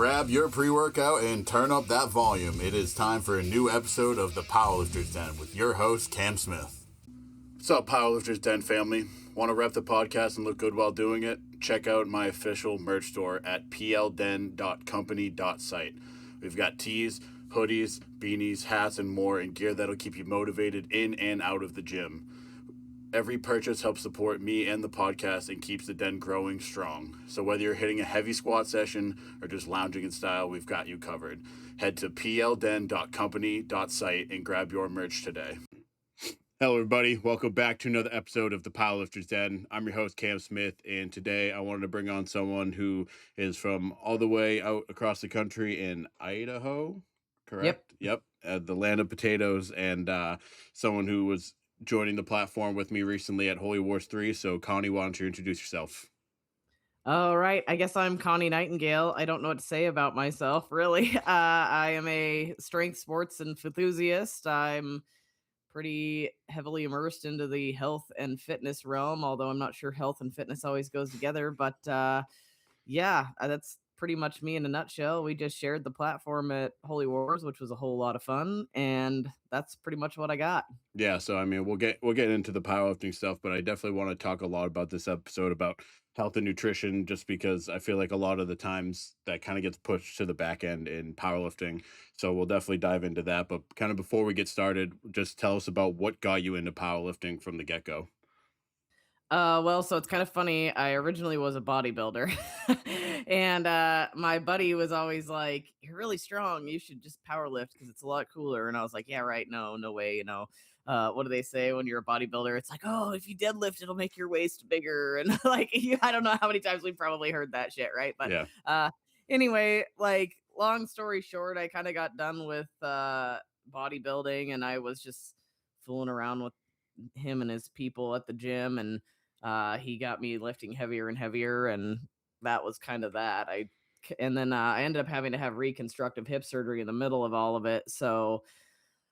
grab your pre-workout and turn up that volume. It is time for a new episode of the Powerlifter's Den with your host, Cam Smith. What's up, Powerlifter's Den family? Want to rep the podcast and look good while doing it? Check out my official merch store at plden.company.site. We've got tees, hoodies, beanies, hats, and more, and gear that'll keep you motivated in and out of the gym. Every purchase helps support me and the podcast and keeps the den growing strong. So whether you're hitting a heavy squat session or just lounging in style, we've got you covered. Head to plden.company.site and grab your merch today. Hello, everybody. Welcome back to another episode of the Powerlifter's Den. I'm your host, Cam Smith, and today I wanted to bring on someone who is from all the way out across the country in Idaho, correct? Yep. The land of potatoes, and someone who was joining the platform with me recently at Holy Wars 3. So, Connie, why don't you introduce yourself? All right. I guess I'm Connie Nightingale. I don't know what to say about myself, really. I am a strength sports enthusiast. I'm pretty heavily immersed into the health and fitness realm, although I'm not sure health and fitness always goes together. But that's pretty much me in a nutshell. We just shared the platform at Holy Wars, which was a whole lot of fun, and that's pretty much what I got. Yeah, so I mean, we'll get into the powerlifting stuff, but I definitely want to talk a lot about this episode about health and nutrition, just because I feel like a lot of the times that kind of gets pushed to the back end in powerlifting. So we'll definitely dive into that. But kind of before we get started, just tell us about what got you into powerlifting from the get-go. Well, so it's kind of funny. I originally was a bodybuilder, and my buddy was always like, "You're really strong. You should just power lift because it's a lot cooler." And I was like, "Yeah, right. No way. What do they say when you're a bodybuilder? It's like, oh, if you deadlift, it'll make your waist bigger." And I don't know how many times we've probably heard that shit, right? But Yeah. anyway, like, long story short, I kind of got done with bodybuilding, and I was just fooling around with him and his people at the gym, and he got me lifting heavier and heavier, and that was kind of that. And then I ended up having to have reconstructive hip surgery in the middle of all of it. So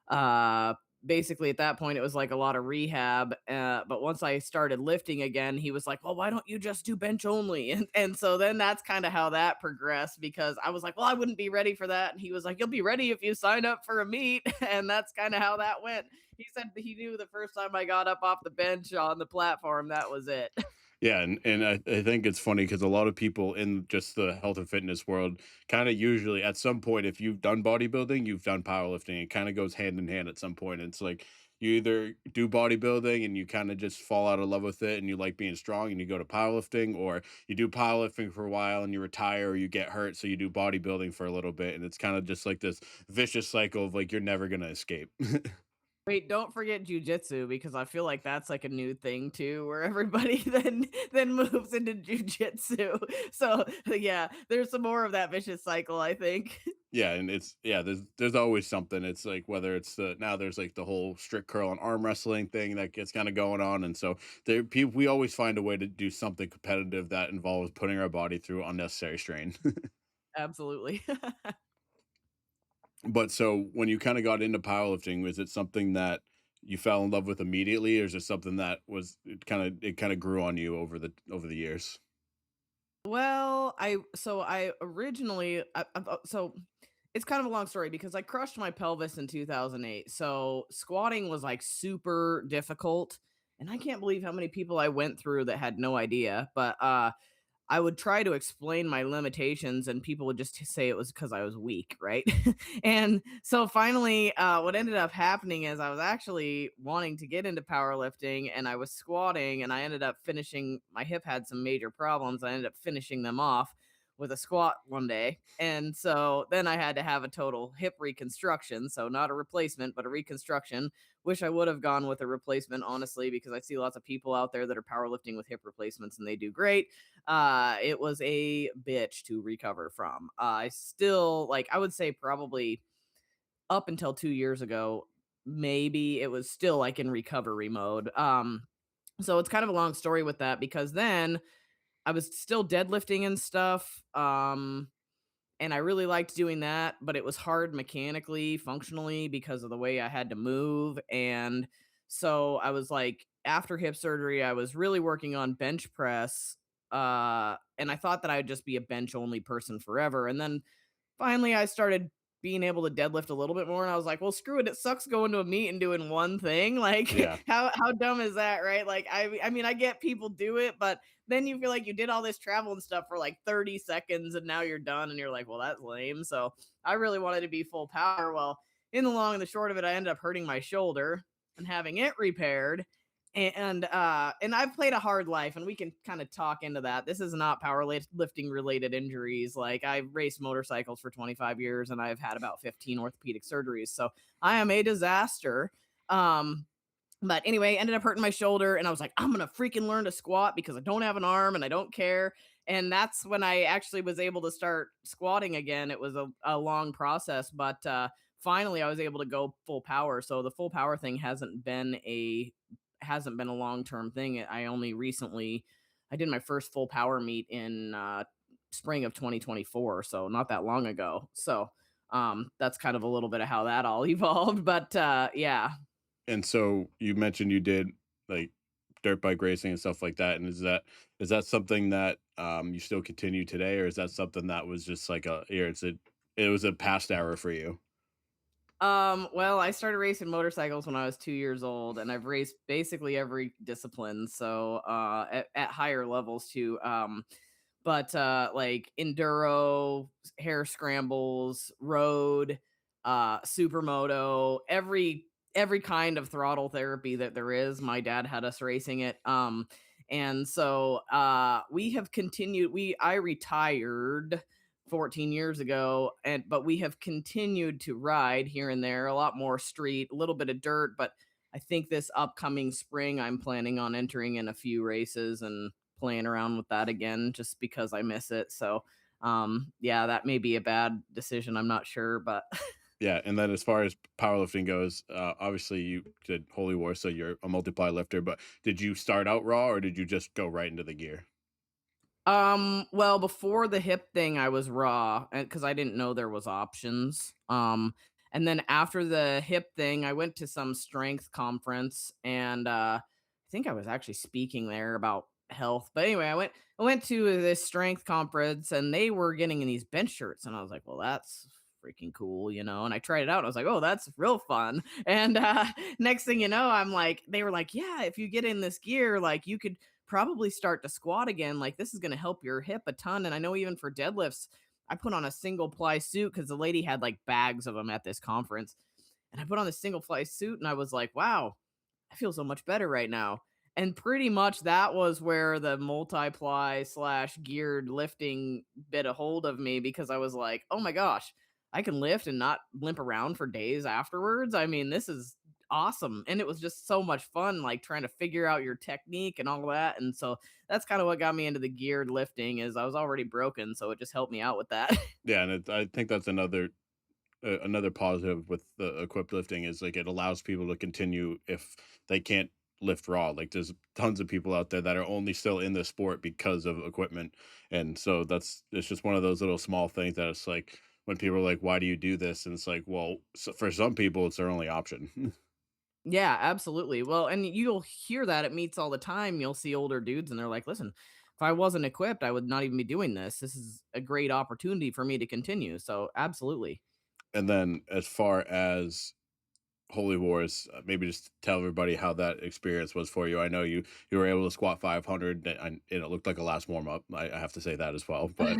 uh, basically, at that point, it was like a lot of rehab. But once I started lifting again, he was like, "Well, why don't you just do bench only?" And so then that's kind of how that progressed, because I was like, "Well, I wouldn't be ready for that," and he was like, "You'll be ready if you sign up for a meet," and that's kind of how that went. He said he knew the first time I got up off the bench on the platform, that was it. Yeah, and I think it's funny because a lot of people in just the health and fitness world kind of usually at some point, if you've done bodybuilding, you've done powerlifting. It kind of goes hand in hand at some point. It's like you either do bodybuilding and you kind of just fall out of love with it and you like being strong and you go to powerlifting, or you do powerlifting for a while and you retire or you get hurt, so you do bodybuilding for a little bit. And it's kind of just like this vicious cycle of like you're never gonna escape. Wait, don't forget jujitsu, because I feel like that's like a new thing too, where everybody then moves into jujitsu. So yeah, there's some more of that vicious cycle, I think. Yeah, and there's always something. It's like whether it's now there's like the whole strict curl and arm wrestling thing that gets kind of going on, and so we always find a way to do something competitive that involves putting our body through unnecessary strain. Absolutely. But so when you kind of got into powerlifting, was it something that you fell in love with immediately, or is it something that was it kind of grew on you over the years? Well, I originally so it's kind of a long story, because I crushed my pelvis in 2008. So squatting was like super difficult, and I can't believe how many people I went through that had no idea. But I would try to explain my limitations, and people would just say it was because I was weak, right? And so finally, what ended up happening is I was actually wanting to get into powerlifting, and I was squatting, and I ended up finishing. My hip had some major problems. I ended up finishing them off with a squat one day. And so then I had to have a total hip reconstruction. So not a replacement, but a reconstruction. Wish I would have gone with a replacement, honestly, because I see lots of people out there that are powerlifting with hip replacements and they do great. It was a bitch to recover from. I still, like, I would say probably up until 2 years ago, maybe it was still like in recovery mode. So it's kind of a long story with that, because then I was still deadlifting and stuff. And I really liked doing that, but it was hard mechanically, functionally, because of the way I had to move. And so I was like, after hip surgery, I was really working on bench press And I thought that I would just be a bench only person forever. And then finally I started being able to deadlift a little bit more, and I was like, "Well, screw it. It sucks going to a meet and doing one thing." Like, Yeah. how dumb is that, right? Like, I mean, I get people do it, but then you feel like you did all this travel and stuff for like 30 seconds and now you're done and you're like, "Well, that's lame." So, I really wanted to be full power. Well, in the long and the short of it, I ended up hurting my shoulder and having it repaired. And I've played a hard life, and we can kind of talk into that. This is not powerlifting related injuries. Like, I've raced motorcycles for 25 years and I've had about 15 orthopedic surgeries. So I am a disaster. Um, but anyway, ended up hurting my shoulder, and I was like, I'm gonna freaking learn to squat because I don't have an arm and I don't care. And that's when I actually was able to start squatting again. It was a long process, but finally I was able to go full power. So the full power thing hasn't been a long-term thing. I only recently I did my first full power meet in spring of 2024, so not that long ago. So that's kind of a little bit of how that all evolved. But yeah. And so you mentioned you did like dirt bike racing and stuff like that. And is that something that you still continue today, or is that something that was just like it was a past era for you? Well, I started racing motorcycles when I was 2 years old, and I've raced basically every discipline, so, at higher levels too, but, like enduro, hare scrambles, road, supermoto, every kind of throttle therapy that there is, my dad had us racing it, and so, we have continued I retired 14 years ago, but we have continued to ride here and there, a lot more street, a little bit of dirt. But I think this upcoming spring I'm planning on entering in a few races and playing around with that again just because I miss it. So yeah, that may be a bad decision, I'm not sure, but Yeah, and then as far as powerlifting goes, obviously you did Holy War, so you're a multiply lifter. But did you start out raw, or did you just go right into the gear? Well, before the hip thing, I was raw because I didn't know there was options. And then after the hip thing, I went to some strength conference, and I think I was actually speaking there about health. But anyway, I went to this strength conference, and they were getting in these bench shirts, and I was like, well, that's freaking cool, you know. And I tried it out, and I was like, oh, that's real fun. And next thing you know, they were like, yeah, if you get in this gear, like you could probably start to squat again. Like, this is going to help your hip a ton. And I know even for deadlifts, I put on a single ply suit because the lady had like bags of them at this conference. And I put on the single ply suit and I was like, wow, I feel so much better right now. And pretty much that was where the multiply slash geared lifting bit a hold of me because I was like, oh my gosh, I can lift and not limp around for days afterwards. I mean, this is awesome. And it was just so much fun, like trying to figure out your technique and all that. And so that's kind of what got me into the geared lifting is I was already broken. So it just helped me out with that. Yeah, and I think that's another positive with the equipped lifting is like it allows people to continue if they can't lift raw. Like there's tons of people out there that are only still in the sport because of equipment, and so it's just one of those little small things that it's like when people are like, "Why do you do this?" and it's like, well, for some people, it's their only option. Yeah, absolutely. Well, and you'll hear that at meets all the time. You'll see older dudes and they're like, listen, if I wasn't equipped, I would not even be doing this. This is a great opportunity for me to continue. So, absolutely. And then as far as Holy Wars, maybe just tell everybody how that experience was for you. I know you were able to squat 500, and it looked like a last warm up. I have to say that as well, but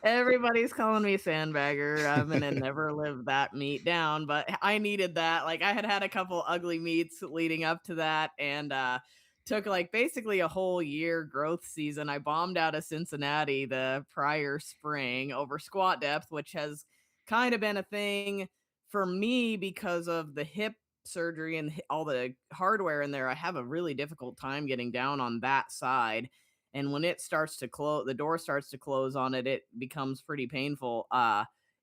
Everybody's calling me sandbagger. I'm gonna never live that meet down, but I needed that. Like, I had had a couple ugly meets leading up to that, and took like basically a whole year growth season. I bombed out of Cincinnati the prior spring over squat depth, which has kind of been a thing for me because of the hip surgery and all the hardware in there. I have a really difficult time getting down on that side, and when it starts to close, the door starts to close on it, it becomes pretty painful.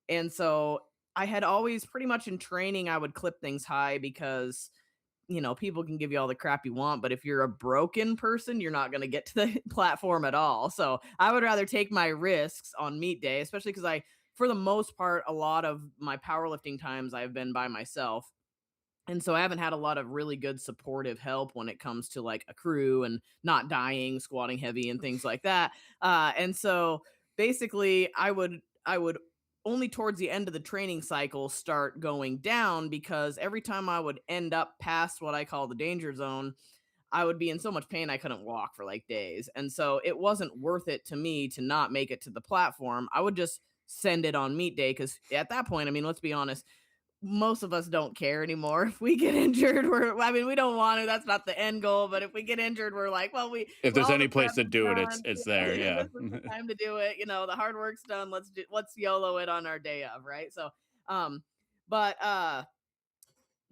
And so I had always pretty much in training I would clip things high because people can give you all the crap you want, but if you're a broken person, you're not going to get to the platform at all. So I would rather take my risks on meet day, especially because for the most part, a lot of my powerlifting times I've been by myself. And so I haven't had a lot of really good supportive help when it comes to like a crew and not dying, squatting heavy and things like that. And so basically I would only towards the end of the training cycle start going down because every time I would end up past what I call the danger zone, I would be in so much pain I couldn't walk for like days. And so it wasn't worth it to me to not make it to the platform. I would just send it on meet day because at that point, I mean, let's be honest, most of us don't care anymore. If we get injured, I mean, we don't want to. That's not the end goal. But if we get injured, we're like, well, If there's all the any prep place to is do it, done. it's there. Yeah, Yeah. this is the time to do it. The hard work's done. Let's YOLO it on our day of, right? So, um, but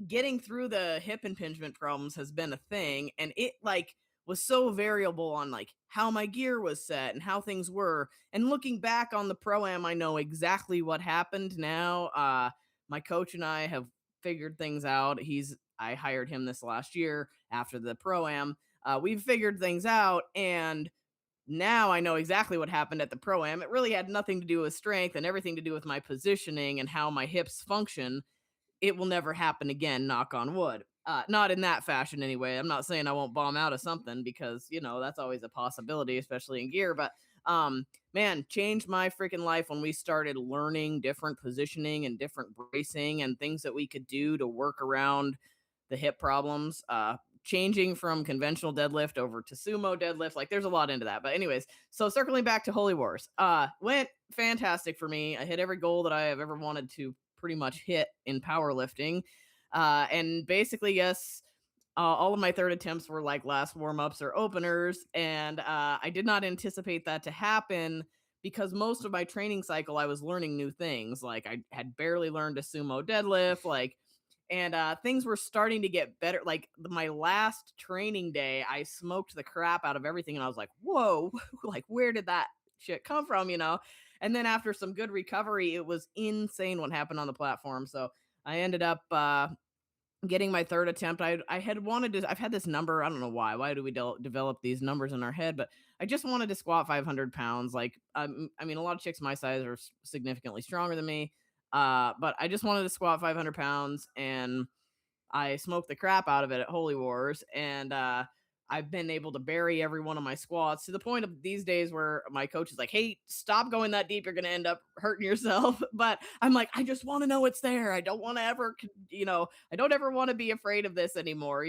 getting through the hip impingement problems has been a thing, and it like was so variable on like how my gear was set and how things were. And looking back on the pro am, I know exactly what happened now. My coach and I have figured things out. I hired him this last year after the pro am. We've figured things out, and now I know exactly what happened at the pro am. It really had nothing to do with strength and everything to do with my positioning and how my hips function. It will never happen again, knock on wood. Not in that fashion anyway. I'm not saying I won't bomb out of something because, that's always a possibility, especially in gear. But man, changed my freaking life when we started learning different positioning and different bracing and things that we could do to work around the hip problems. Changing from conventional deadlift over to sumo deadlift. Like there's a lot into that. But anyways, so circling back to Holy Wars, went fantastic for me. I hit every goal that I have ever wanted to pretty much hit in powerlifting. And basically, yes, all of my third attempts were like last warm ups or openers. And I did not anticipate that to happen because most of my training cycle, I was learning new things. Like I had barely learned a sumo deadlift, and things were starting to get better. Like my last training day, I smoked the crap out of everything. And I was like, whoa, like where did that shit come from? And then after some good recovery, it was insane what happened on the platform. So I ended up getting my third attempt. I had wanted to. I've had this number. I don't know why. Why do we develop these numbers in our head? But I just wanted to squat 500 pounds. Like, I mean, a lot of chicks my size are significantly stronger than me. But I just wanted to squat 500 pounds, and I smoked the crap out of it at Holy Wars, and I've been able to bury every one of my squats to the point of these days where my coach is like, "Hey, stop going that deep. You're going to end up hurting yourself." But I'm like, I just want to know it's there. I don't want to ever, I don't ever want to be afraid of this anymore.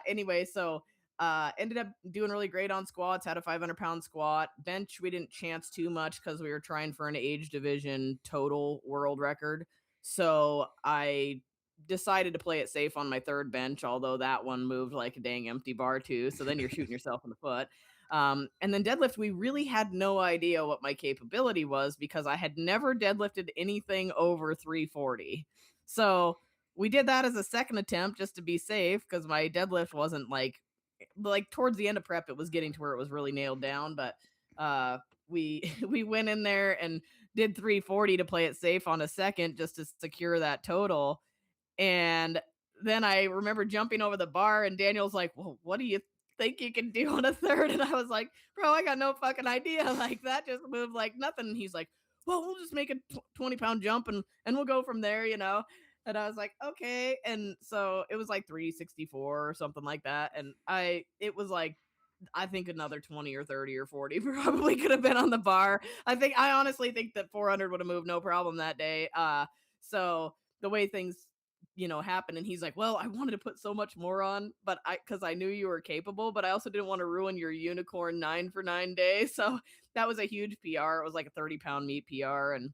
Anyway, so ended up doing really great on squats. Had a 500-pound squat. Bench, we didn't chance too much because we were trying for an age division total world record. So I decided to play it safe on my third bench, although that one moved like a dang empty bar too. So then you're shooting yourself in the foot. And then deadlift, we really had no idea what my capability was because I had never deadlifted anything over 340. So we did that as a second attempt just to be safe because my deadlift wasn't like towards the end of prep, it was getting to where it was really nailed down. But we we went in there and did 340 to play it safe on a second just to secure that total. And then I remember jumping over the bar, and Daniel's like, "Well, what do you think you can do on a third?" And I was like, "Bro, I got no fucking idea. Like that just moved like nothing." And he's like, "Well, we'll just make a 20-pound jump and we'll go from there." And I was like, "Okay." And so it was like 364 or something like that. And it was like I think another 20 or 30 or 40 probably could have been on the bar. I honestly think that 400 would have moved no problem that day. So the way things happened, and he's like, "Well, I wanted to put so much more on, but cuz I knew you were capable, but I also didn't want to ruin your unicorn 9 for 9 days." So that was a huge PR. It was like a 30-pound meet PR, and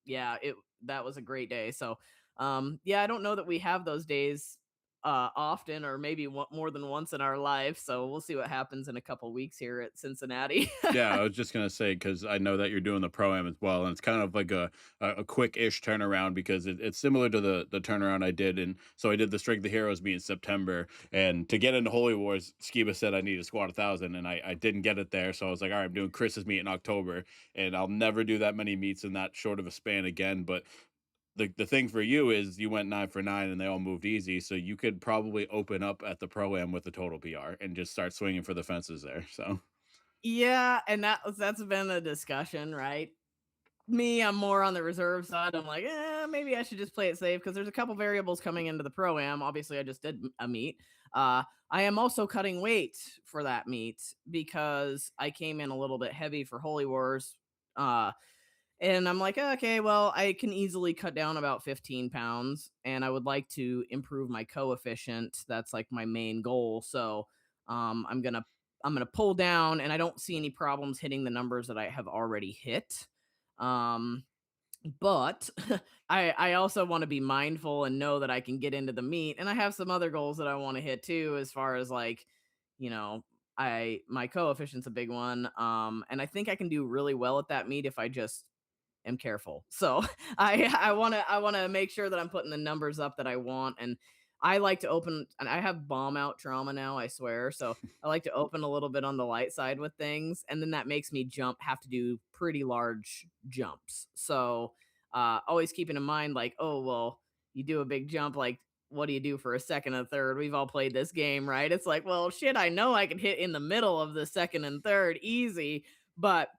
yeah, it that was a great day. So yeah, I don't know that we have those days often, or maybe more than once in our life. So we'll see what happens in a couple weeks here at Cincinnati. Yeah, I was just gonna say because I know that you're doing the pro am as well, and it's kind of like a quick-ish turnaround because it's similar to the turnaround I did, and so I did the Strength of Heroes meet in September, and to get into Holy Wars, Skiba said I need to squat 1,000, and I didn't get it there, so I was like, all right, I'm doing Chris's meet in October, and I'll never do that many meets in that short of a span again. But the thing for you is you went 9 for 9 and they all moved easy, so you could probably open up at the pro am with a total PR and just start swinging for the fences there. So Yeah, and that's been a discussion, right? Me, I'm more on the reserve side. I'm like, maybe I should just play it safe because there's a couple variables coming into the pro am. Obviously, I just did a meet. I am also cutting weight for that meet because I came in a little bit heavy for Holy Wars. And I'm like, okay, well, I can easily cut down about 15 pounds, and I would like to improve my coefficient. That's like my main goal. So, I'm gonna pull down, and I don't see any problems hitting the numbers that I have already hit. Um, but I also want to be mindful and know that I can get into the meet, and I have some other goals that I want to hit too, as far as like, you know, I my coefficient's a big one. And I think I can do really well at that meet if I just am careful. So I want to make sure that I'm putting the numbers up that I want. And I like to open, and I have bomb out trauma now, I swear. So I like to open a little bit on the light side with things, and then that makes me have to do pretty large jumps. So always keeping in mind, like, oh well, you do a big jump, like what do you do for a second and third? We've all played this game, right? It's like, well, shit, I know I can hit in the middle of the second and third easy, but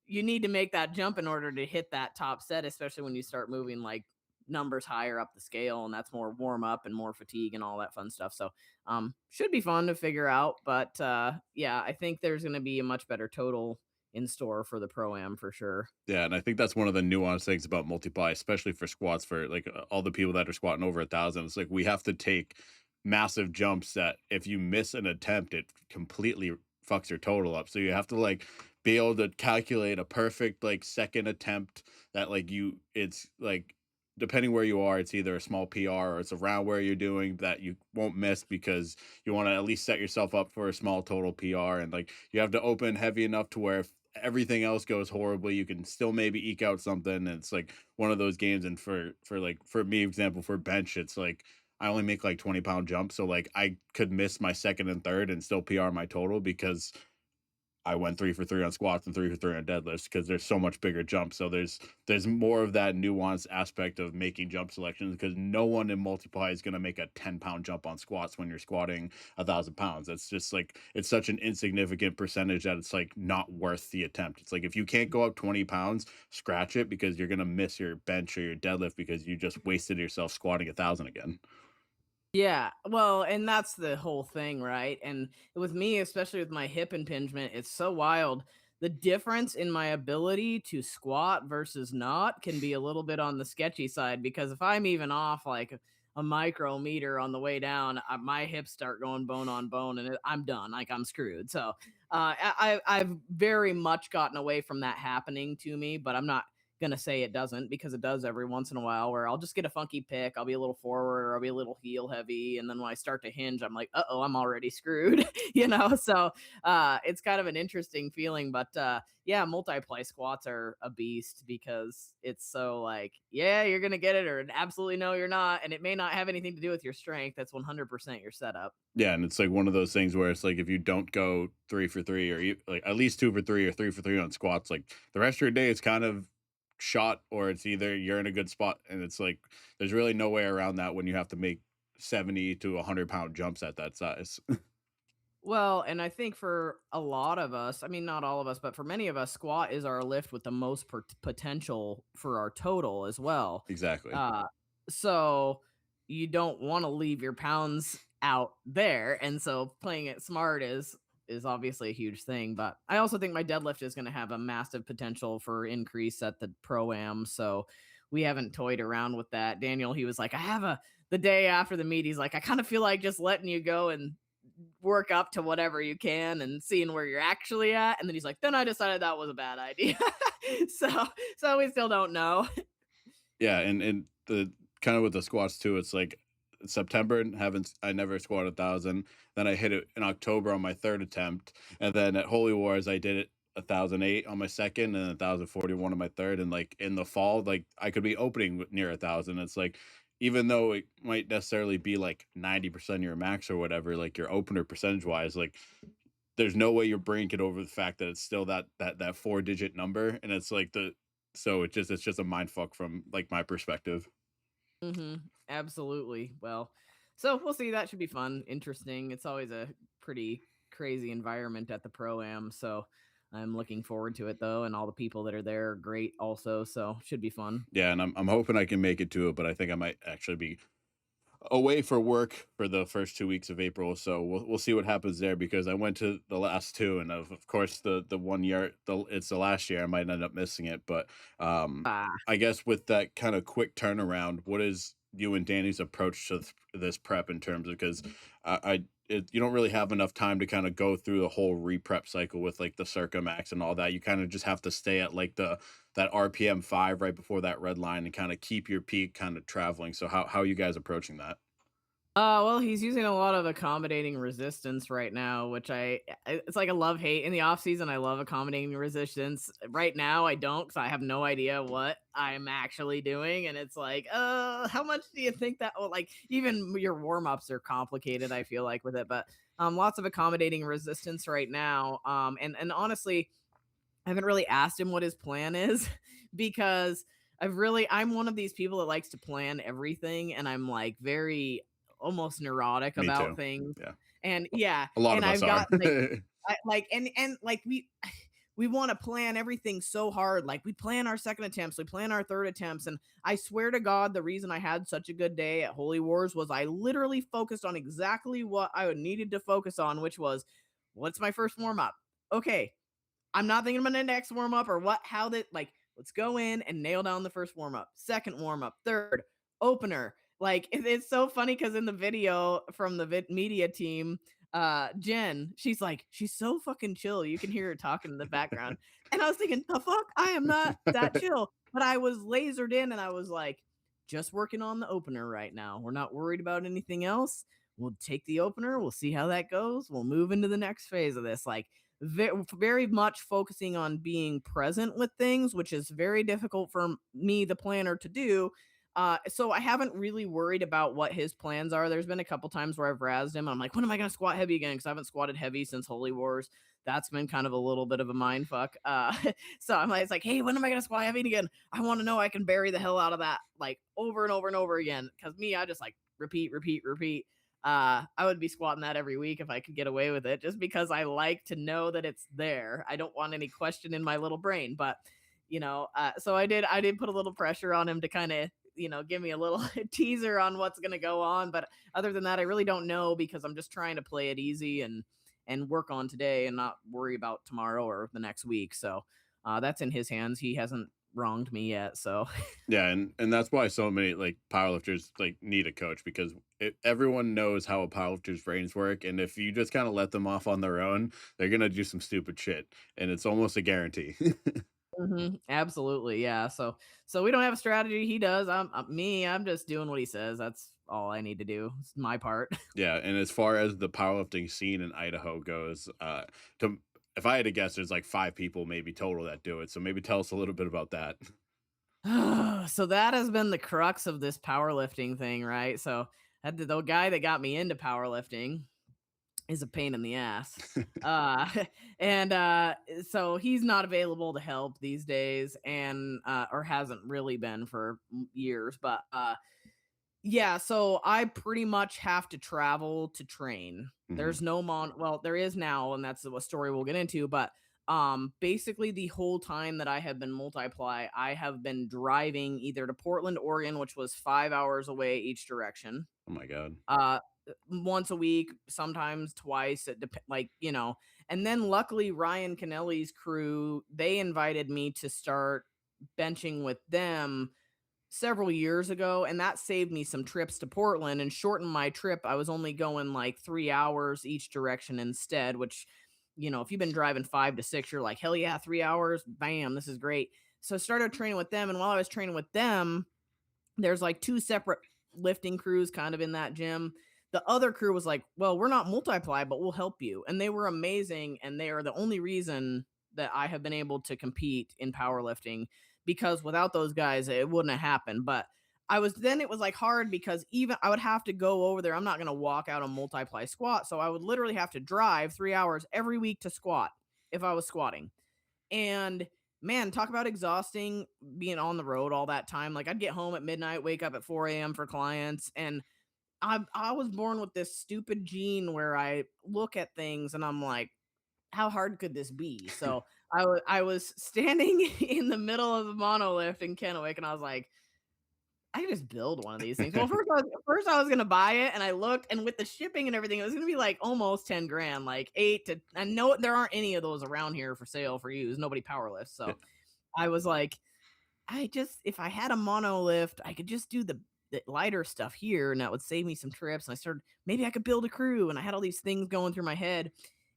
you need to make that jump in order to hit that top set, especially when you start moving like numbers higher up the scale, and that's more warm up and more fatigue and all that fun stuff. So should be fun to figure out. But yeah, I think there's gonna be a much better total in store for the pro am for sure. Yeah, and I think that's one of the nuanced things about multiply, especially for squats for like all the people that are squatting over 1,000. It's like we have to take massive jumps that if you miss an attempt, it completely fucks your total up. So you have to like be able to calculate a perfect like second attempt that like it's like depending where you are, it's either a small PR or it's around where you're doing that you won't miss because you want to at least set yourself up for a small total PR. And like you have to open heavy enough to where if everything else goes horribly, you can still maybe eke out something. And it's like one of those games. And for like for me, example, for bench, it's like I only make like 20-pound jumps. So like I could miss my second and third and still PR my total because I went 3 for 3 on squats and 3 for 3 on deadlifts because there's so much bigger jumps. So there's more of that nuanced aspect of making jump selections because no one in multiply is going to make a 10-pound jump on squats when you're squatting 1,000 pounds. It's just like it's such an insignificant percentage that it's like not worth the attempt. It's like if you can't go up 20 pounds, scratch it because you're going to miss your bench or your deadlift because you just wasted yourself squatting 1,000 again. Yeah, well, and that's the whole thing, right? And with me, especially with my hip impingement, it's so wild. The difference in my ability to squat versus not can be a little bit on the sketchy side because if I'm even off like a micrometer on the way down, my hips start going bone on bone, and I'm done. Like I'm screwed. So I've very much gotten away from that happening to me, but I'm not gonna say it doesn't because it does every once in a while where I'll just get a funky pick. I'll be a little forward or I'll be a little heel heavy. And then when I start to hinge, I'm like, oh, I'm already screwed, you know? So it's kind of an interesting feeling. But yeah, multiply squats are a beast because it's so like, yeah, you're gonna get it, or absolutely no, you're not. And it may not have anything to do with your strength. That's 100% your setup. Yeah, and it's like one of those things where it's like if you don't go 3 for 3 or like at least 2 for 3 or 3 for 3 on squats, like the rest of your day is kind of shot or it's either you're in a good spot and it's like there's really no way around that when you have to make 70 to 100-pound jumps at that size. Well, and I think for a lot of us, I mean, not all of us, but for many of us, squat is our lift with the most potential for our total as well. Exactly. Uh, so you don't want to leave your pounds out there, and so playing it smart is obviously a huge thing. But I also think my deadlift is going to have a massive potential for increase at the pro am. So we haven't toyed around with that. Daniel, he was like, I have a the day after the meet, he's like, I kind of feel like just letting you go and work up to whatever you can and seeing where you're actually at. And then he's like, then I decided that was a bad idea. so so we still don't know. Yeah, and the kind of with the squats too, it's like September haven't I never squatted 1,000. Then I hit it in October on my third attempt, and then at Holy Wars I did it 1,008 on my second and 1,041 on my third. And like in the fall, like I could be opening near 1,000. It's like even though it might necessarily be like 90% of your max or whatever, like your opener percentage wise, like there's no way your brain could over the fact that it's still that 4-digit number, and it's like the so it's just a mind fuck from, like, my perspective. Absolutely. Well, so we'll see. That should be fun, interesting. It's always a pretty crazy environment at the pro am. So I'm looking forward to it though, and all the people that are there are great also, so should be fun. Yeah, and I'm hoping I can make it to it, but I think I might actually be away for work for the first 2 weeks of April, so we'll see what happens there because I went to the last 2 and of course the 1 year it's the last year I might end up missing it, but, Ah. I guess with that kinda quick turnaround, what is you and Danny's approach to this prep in terms of 'cause you don't really have enough time to kinda go through the whole re-prep cycle with, like, the Circa Max and all that, you kinda just have to stay at, like, that RPM 5 right before that red line and kinda keep your peak kinda traveling, so how are you guys approaching that? Well, he's using a lot of accommodating resistance right now, which it's like a love hate. In the off season, I love accommodating resistance. Right now, I don't because I have no idea what I'm actually doing, and it's like, how much do you think that? Well, like even your warm ups are complicated. I feel like with it, but lots of accommodating resistance right now. And honestly, I haven't really asked him what his plan is because I'm one of these people that likes to plan everything and I'm like very almost neurotic Me about too. things. Yeah. And yeah, A lot and of us I've are. got like like and like we want to plan everything so hard. Like we plan our second attempts, we plan our third attempts. And I swear to God, the reason I had such a good day at Holy Wars was I literally focused on exactly what I needed to focus on, which was what's my first warm up? Okay, I'm not thinking about the next warm up or what, how that, like, let's go in and nail down the first warm up, second warm up, third, opener. Like, it's so funny because in the video from the media team, Jen, she's so fucking chill. You can hear her talking in the background. And I was thinking, the fuck? I am not that chill. But I was lasered in and I was like, just working on the opener right now. We're not worried about anything else. We'll take the opener. We'll see how that goes. We'll move into the next phase of this. Like, very much focusing on being present with things, which is very difficult for me, the planner, to do. So I haven't really worried about what his plans are. There's been a couple times where I've razzed him. I'm like, when am I going to squat heavy again? Because I haven't squatted heavy since Holy Wars. That's been kind of a little bit of a mind fuck. So I'm like, it's like, hey, when am I going to squat heavy again? I want to know I can bury the hell out of that like over and over and over again. Because me, I just like repeat, repeat, repeat. I would be squatting that every week if I could get away with it, just because I like to know that it's there. I don't want any question in my little brain, but so I did put a little pressure on him to kind of give me a little teaser on what's going to go on. But other than that, I really don't know because I'm just trying to play it easy and work on today and not worry about tomorrow or the next week. So that's in his hands. He hasn't wronged me yet. So Yeah, and that's why so many, like, powerlifters, like, need a coach because everyone knows how a powerlifter's brains work, and if you just kinda let them off on their own, they're gonna do some stupid shit, and it's almost a guarantee. Absolutely, yeah. So we don't have a strategy. He does. I'm just doing what he says. That's all I need to do. It's my part. Yeah, and as far as the powerlifting scene in Idaho goes, to if I had to guess, there's, like, 5 people maybe total that do it, so maybe tell us a little bit about that. So that has been the crux of this powerlifting thing, right? So the guy that got me into powerlifting is a pain in the ass. Uh and so he's not available to help these days and or hasn't really been for years, but yeah, so I pretty much have to travel to train. Mhm. There's no well, there is now, and that's a story we'll get into, but basically the whole time that I have been multiply, I have been driving either to Portland, Oregon, which was 5 hours away each direction. Oh my god. Uh once a week, sometimes twice, and then luckily Ryan Kennelly's crew, they invited me to start benching with them several years ago, and that saved me some trips to Portland and shortened my trip. I was only going like 3 hours each direction instead, which, if you've been driving 5 to 6, you're like, "Hell yeah, 3 hours. Bam, this is great." So I started training with them, and while I was training with them, there's like 2 separate lifting crews kind of in that gym. The other crew was like, "Well, we're not multiply, but we'll help you." And they were amazing, and they are the only reason that I have been able to compete in powerlifting because without those guys, it wouldn't have happened. But it was like hard because even I would have to go over there. I'm not going to walk out a multiply squat. So I would literally have to drive 3 hours every week to squat if I was squatting. And man, talk about exhausting being on the road all that time. Like I'd get home at midnight, wake up at 4 a.m. for clients. And I was born with this stupid gene where I look at things and I'm like, how hard could this be? So I was standing in the middle of the monolift in Kennewick, and I was like, I could just build one of these things. Well, first I was gonna buy it, and I looked, and with the shipping and everything, it was gonna be like almost 10 grand, like 8 to. I know there aren't any of those around here for sale for use. Nobody power lifts, Yeah. so I was like, I just if I had a monolift, I could just do the lighter stuff here, and that would save me some trips. And I started maybe I could build a crew, and I had all these things going through my head.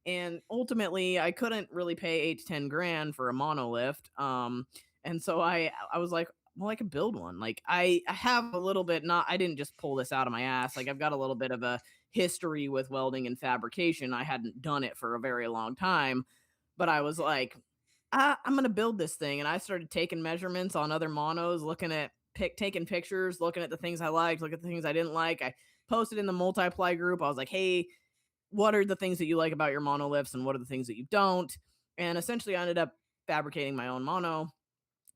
And ultimately, I couldn't really pay 8 to 10 grand for a monolift. And so I was like, well, I could build one. Like I have a little bit, not I didn't just pull this out of my ass. Like I've got a little bit of a history with welding and fabrication. I hadn't done it for a very long time, but I was like, I'm gonna build this thing, and I started taking measurements on other monos, looking at taking pictures, looking at the things I liked, look at the things I didn't like. I posted in the multiply group. I was like, hey, what are the things that you like about your monoliths, and what are the things that you don't? And essentially, I ended up fabricating my own mono.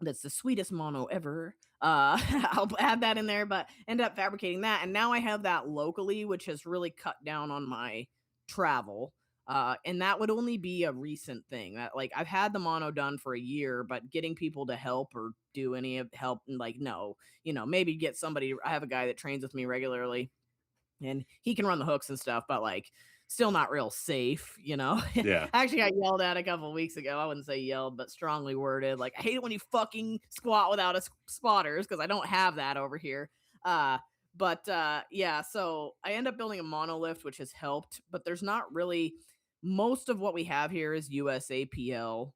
That's the sweetest mono ever. I'll add that in there, but ended up fabricating that, and now I have that locally, which has really cut down on my travel. And that would only be a recent thing. That like I've had the mono done for a year, but getting people to help or do any of help, and like no, maybe get somebody. I have a guy that trains with me regularly, and he can run the hooks and stuff, but like still not real safe. Yeah. I actually got yelled at a couple of weeks ago. I wouldn't say yelled, but strongly worded. Like, I hate it when you fucking squat without a spotters because I don't have that over here. Uh, but yeah, so I end up building a monolift, which has helped, but there's not really most of what we have here is USAPL,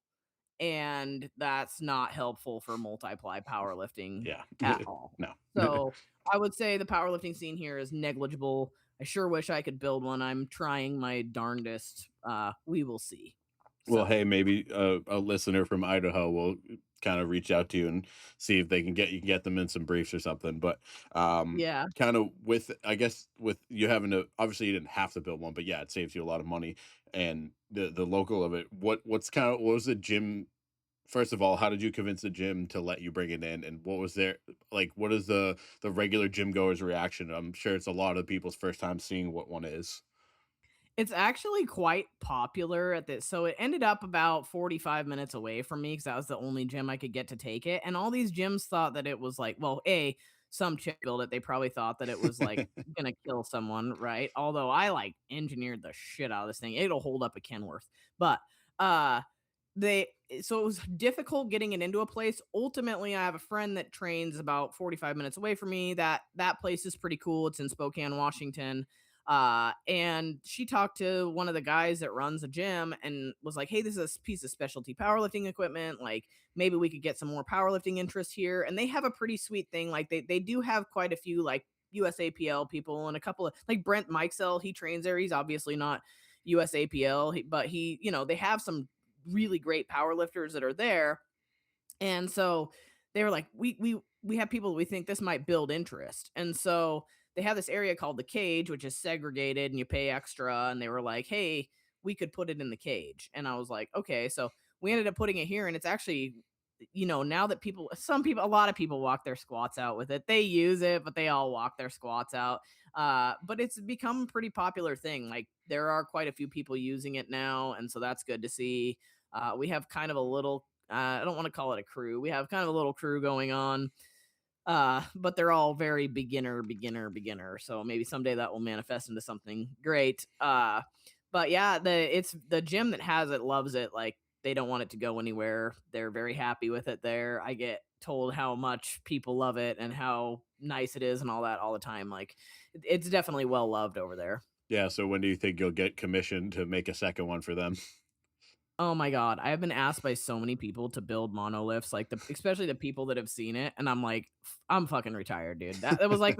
and that's not helpful for multiply powerlifting Yeah. at all. No. So I would say the powerlifting scene here is negligible. I sure wish I could build one. I'm trying my darndest. We will see. Well, So hey, maybe a listener from Idaho will kind of reach out to you and see if they can get them in some briefs or something. But yeah, kind of with I guess with you having to obviously you didn't have to build one, but yeah, it saves you a lot of money and the local of it. What was the gym? First of all, how did you convince the gym to let you bring it in, and what was their like? What is the regular gym goers' reaction? I'm sure it's a lot of people's first time seeing what one is. it's actually quite popular at this. So it ended up about 45 minutes away from me because that was the only gym I could get to take it. And all these gyms thought that it was like, well, some chick built it. They probably thought that it was like gonna kill someone, right? Although I like engineered the shit out of this thing. It'll hold up a Kenworth. But uh they so it was difficult getting it into a place. Ultimately, I have a friend that trains about 45 minutes away from me. That place is pretty cool. It's in Spokane, Washington. And she talked to one of the guys that runs a gym and was like, hey, this is a piece of specialty powerlifting equipment. Like, maybe we could get some more powerlifting interest here. And they have a pretty sweet thing. Like, they do have quite a few, like, USAPL people and a couple of, like, Brent Mikesell, he trains there. He's obviously not USAPL, but they have some really great powerlifters that are there. And so they were like, we have people we think this might build interest. And so they have this area called the cage, which is segregated and you pay extra. And they were like, hey, we could put it in the cage. And I was like, okay. So we ended up putting it here, and it's actually, now that a lot of people walk their squats out with it. They use it, but they all walk their squats out. But it's become a pretty popular thing. Like, there are quite a few people using it now. And so that's good to see. We have kind of a little, I don't want to call it a crew. We have kind of a little crew going on, but they're all very beginner. So maybe someday that will manifest into something great. But yeah, it's the gym that has it loves it. Like, they don't want it to go anywhere. They're very happy with it there. I get told how much people love it and how nice it is and all that all the time. Like, it's definitely well loved over there. Yeah. So when do you think you'll get commissioned to make a second one for them? Oh my god, I have been asked by so many people to build monoliths, like especially the people that have seen it, and I'm like, I'm fucking retired, dude. That was like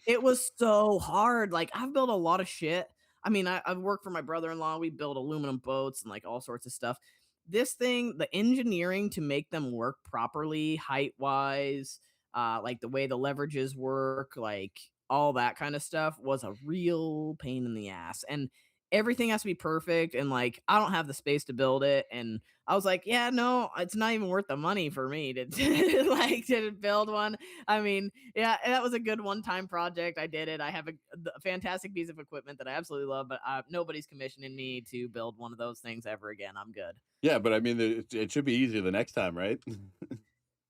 it was so hard. Like, I've built a lot of shit. I mean, I've worked for my brother-in-law. We built aluminum boats and like all sorts of stuff. This thing, the engineering to make them work properly, height wise, like the way the leverages work, like all that kind of stuff was a real pain in the ass. And everything has to be perfect, and, like, I don't have the space to build it, and I was like, "Yeah, no, it's not even worth the money for me to like, to build one." I mean, yeah, that was a good one-time project, I did it, I have a fantastic piece of equipment that I absolutely love, but, nobody's commissioning me to build one of those things ever again, I'm good. Yeah, but I mean, it should be easier the next time, right?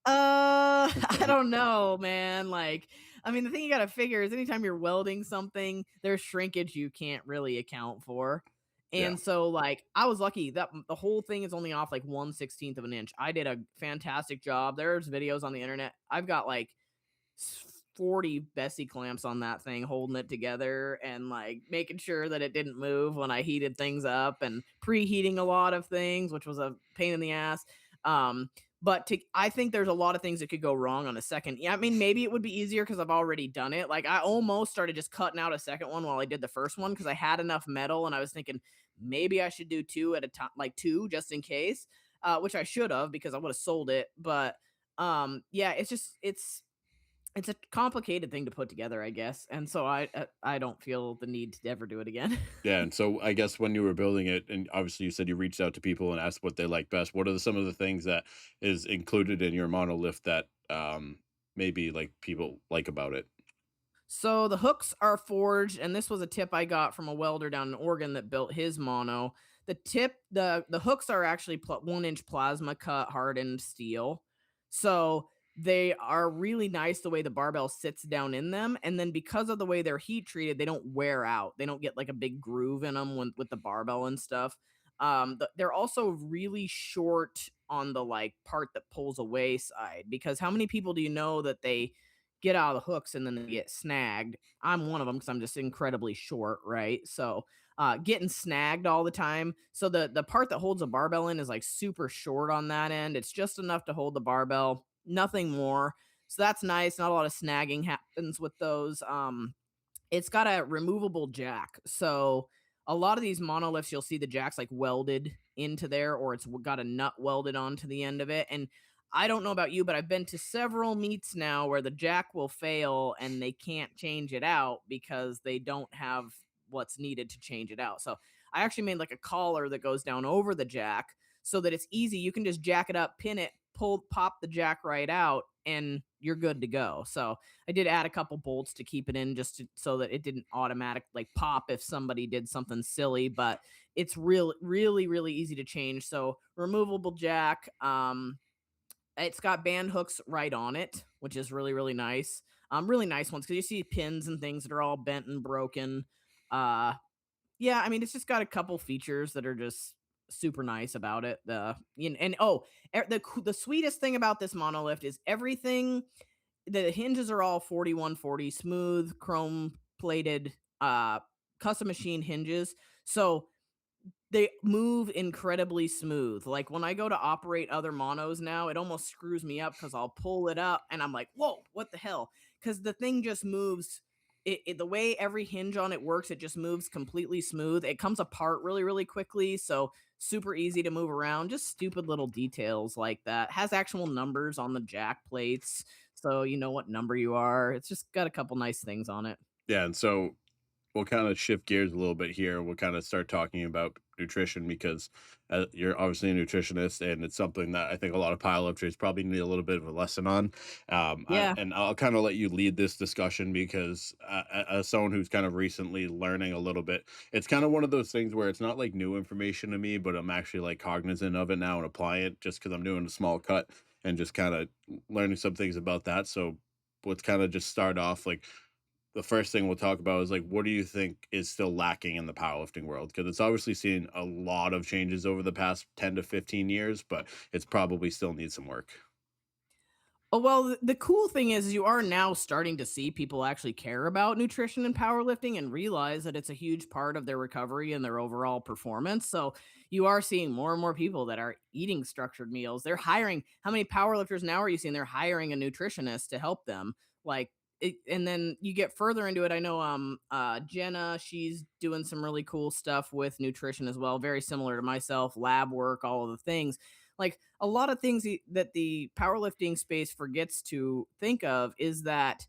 I don't know, man. Like, I mean, the thing you gotta figure is anytime you're welding something, there's shrinkage you can't really account for. Yeah. And so, like, I was lucky that the whole thing is only off like 1/16 of an inch. I did a fantastic job. There's videos on the internet. I've got like 40 Bessie clamps on that thing holding it together and like making sure that it didn't move when I heated things up and preheating a lot of things, which was a pain in the ass. Um, but I think there's a lot of things that could go wrong on a second. Yeah, I mean, maybe it would be easier because I've already done it. Like I almost started just cutting out a second one while I did the first one because I had enough metal and I was thinking maybe I should do two at a time, like two just in case, which I should have because I would have sold it. But yeah, it's a complicated thing to put together, I guess, and so I don't feel the need to ever do it again. Yeah, and so I guess when you were building it, and obviously you said you reached out to people and asked what they like best. What are some of the things that is included in your monolith that maybe like people like about it? So the hooks are forged, and this was a tip I got from a welder down in Oregon that built his mono. The hooks are actually 1 inch plasma cut hardened steel, so they are really nice the way the barbell sits down in them, and then because of the way they're heat treated, they don't wear out. They don't get like a big groove in them with the barbell and stuff. They're also really short on the like part that pulls away side because how many people do you know that they get out of the hooks and then they get snagged? I'm one of them because I'm just incredibly short, right? So getting snagged all the time. So the part that holds a barbell in is like super short on that end. It's just enough to hold the barbell, nothing more. So that's nice. Not a lot of snagging happens with those. It's got a removable jack. So a lot of these monoliths, you'll see the jack's like welded into there, or it's got a nut welded onto the end of it. And I don't know about you, but I've been to several meets now where the jack will fail and they can't change it out because they don't have what's needed to change it out. So I actually made like a collar that goes down over the jack so that it's easy. You can just jack it up, pin it, pop the jack right out, and you're good to go. So I did add a couple bolts to keep it in so that it didn't automatic like pop if somebody did something silly, but it's really easy to change. So removable jack. It's got band hooks right on it, which is really nice. Really nice ones because you see pins and things that are all bent and broken. Uh, yeah, I mean, it's just got a couple features that are just super nice about it. And oh, the sweetest thing about this monolift is everything. The hinges are all 4140 smooth chrome plated, custom machine hinges. So they move incredibly smooth. Like, when I go to operate other monos now, it almost screws me up because 'cause I'll pull it up and I'm like, "Whoa, what the hell?" Because the thing just moves the way every hinge on it works, it just moves completely smooth. It comes apart really quickly, so super easy to move around. Just stupid little details like that. Has actual numbers on the jack plates, so you know what number you are. It's just got a couple nice things on it. Yeah, and so we'll kind of shift gears a little bit here. We'll kind of start talking about nutrition because you're obviously a nutritionist, and it's something that I think a lot of powerlifters probably need a little bit of a lesson on. Yeah. And I'll kind of let you lead this discussion because as someone who's kind of recently learning a little bit, it's kind of one of those things where it's not like new information to me, but I'm actually like cognizant of it now and applying it just because I'm doing a small cut and just kind of learning some things about that. So let's kind of just start off like the first thing we'll talk about is like what do you think is still lacking in the powerlifting world? Because it's obviously seen a lot of changes over the past 10 to 15 years, but it's probably still needs some work. Oh, well, the cool thing is you are now starting to see people actually care about nutrition and powerlifting and realize that it's a huge part of their recovery and their overall performance. So you are seeing more and more people that are eating structured meals. They're hiring. How many powerlifters now are you seeing? They're hiring a nutritionist to help them. Like and then you get further into it. I know Jenna, she's doing some really cool stuff with nutrition as well, very similar to myself, lab work, all of the things. Like a lot of things that the powerlifting space forgets to think of is that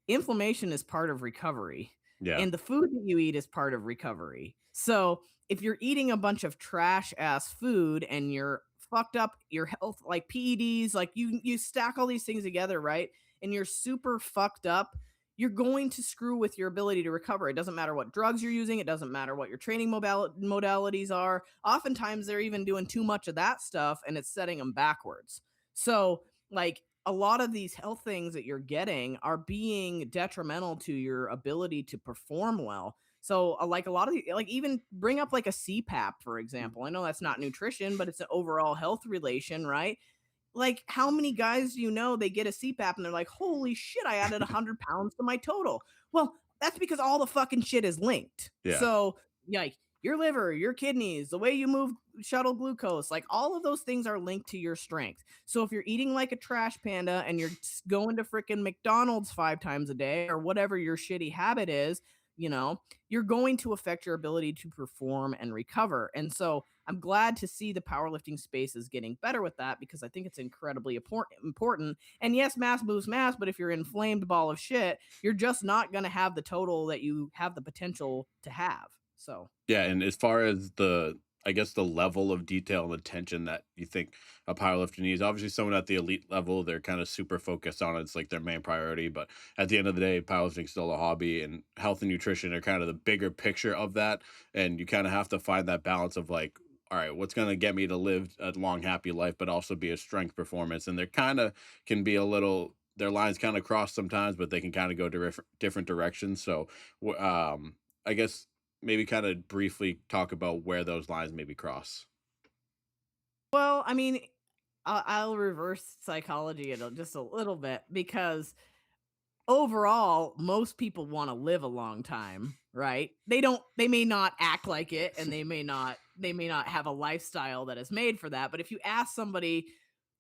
inflammation is part of recovery Yeah. and the food that you eat is part of recovery. So if you're eating a bunch of trash ass food and you're fucked up your health, like PEDs, like you stack all these things together, right? And you're super fucked up, you're going to screw with your ability to recover. It doesn't matter what drugs you're using, it doesn't matter what your training modalities are. Oftentimes they're even doing too much of that stuff and it's setting them backwards. So, like, a lot of these health things that you're getting are being detrimental to your ability to perform well. So, like a lot of the, like even bring up like a CPAP, for example. I know that's not nutrition, but it's an overall health relation, right? Like, how many guys do you know they get a CPAP and they're like, "Holy shit, I added 100 pounds to my total." Well, that's because all the fucking shit is linked. Yeah. So, like, your liver, your kidneys, the way you move shuttle glucose, like all of those things are linked to your strength. So if you're eating like a trash panda and you're going to freaking McDonald's 5 times a day or whatever your shitty habit is, you know, you're going to affect your ability to perform and recover. And so I'm glad to see the powerlifting space is getting better with that because I think it's incredibly important. And yes, mass moves mass, but if you're an inflamed ball of shit, you're just not going to have the total that you have the potential to have. So, Yeah, and as far as the I guess the level of detail and attention that you think a powerlifter needs, obviously someone at the elite level, they're kind of super focused on it. It's like their main priority. But at the end of the day, powerlifting's still a hobby and health and nutrition are kind of the bigger picture of that. And you kind of have to find that balance of like, all right, what's going to get me to live a long, happy life, but also be a strength performance. And they're kind of can be a little, their lines kind of cross sometimes, but they can kind of go different directions. So, I guess maybe kind of briefly talk about where those lines maybe cross. well, I mean, I'll reverse psychology just a little bit because overall, most people wanna live a long time, right? They may not act like it, and they may not have a lifestyle that is made for that, but if you ask somebody,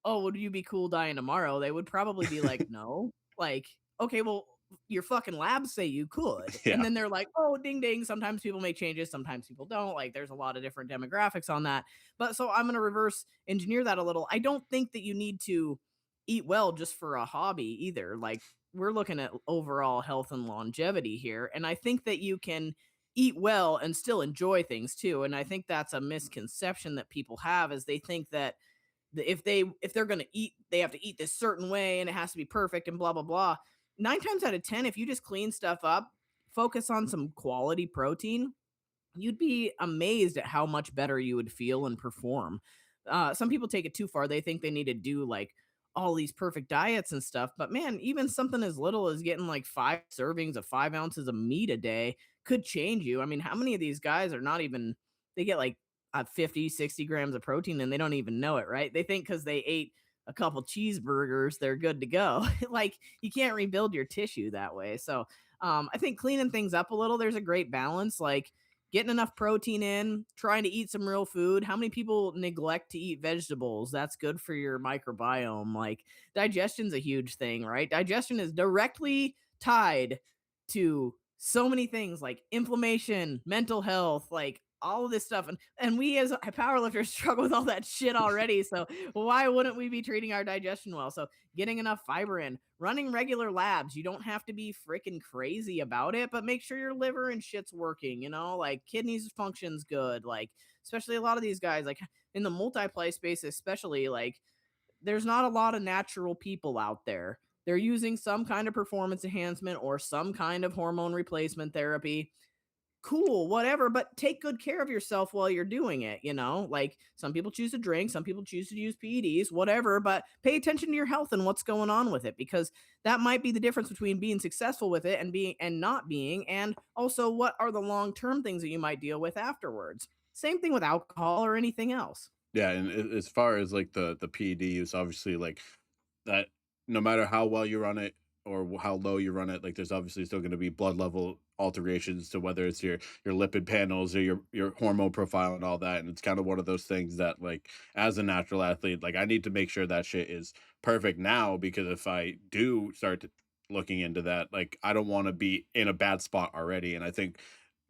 "Oh, would you be cool dying tomorrow?" They would probably be like, "No." Like, "Okay, well, your fucking labs say you could." And Yeah. then they're like, "Oh, ding ding." Sometimes people make changes, sometimes people don't, like, there's a lot of different demographics on that. But so I'm gonna reverse engineer that a little. I don't think that you need to eat well just for a hobby either, like, we're looking at overall health and longevity here. And I think that you can eat well and still enjoy things too. And I think that's a misconception that people have is they think that if they're going to eat, they have to eat this certain way and it has to be perfect and blah blah blah. 9 times out of 10, if you just clean stuff up, focus on some quality protein, you'd be amazed at how much better you would feel and perform. Some people take it too far. They think they need to do like all these perfect diets and stuff. But man, even something as little as getting like 5 servings of 5 ounces of meat a day could change you. I mean, how many of these guys are not even, they get like 50, 60 grams of protein and they don't even know it, right? They think because they ate a couple cheeseburgers, they're good to go. Like, you can't rebuild your tissue that way. So, I think cleaning things up a little, there's a great balance. Like, getting enough protein in, trying to eat some real food. How many people neglect to eat vegetables? That's good for your microbiome. Like, digestion's a huge thing, right? Digestion is directly tied to so many things like inflammation, mental health, like all of this stuff. And we as powerlifters struggle with all that shit already. So why wouldn't we be treating our digestion well? So getting enough fiber in, running regular labs. You don't have to be freaking crazy about it, but make sure your liver and shit's working, like kidneys functions good. Like, especially a lot of these guys, like in the multiply space, especially, like, there's not a lot of natural people out there. They're using some kind of performance enhancement or some kind of hormone replacement therapy. Cool, whatever, but take good care of yourself while you're doing it, Like, some people choose to drink, some people choose to use PEDs, whatever, but pay attention to your health and what's going on with it because that might be the difference between being successful with it and being and not being, and also what are the long-term things that you might deal with afterwards. Same thing with alcohol or anything else. Yeah, and as far as like the PED use, obviously like that no matter how well you run it or how low you run it, like there's obviously still going to be blood level alterations to whether it's your lipid panels or your hormone profile and all that. And it's kind of one of those things that like as a natural athlete, like I need to make sure that shit is perfect now because if I do start to looking into that, like I don't want to be in a bad spot already. And I think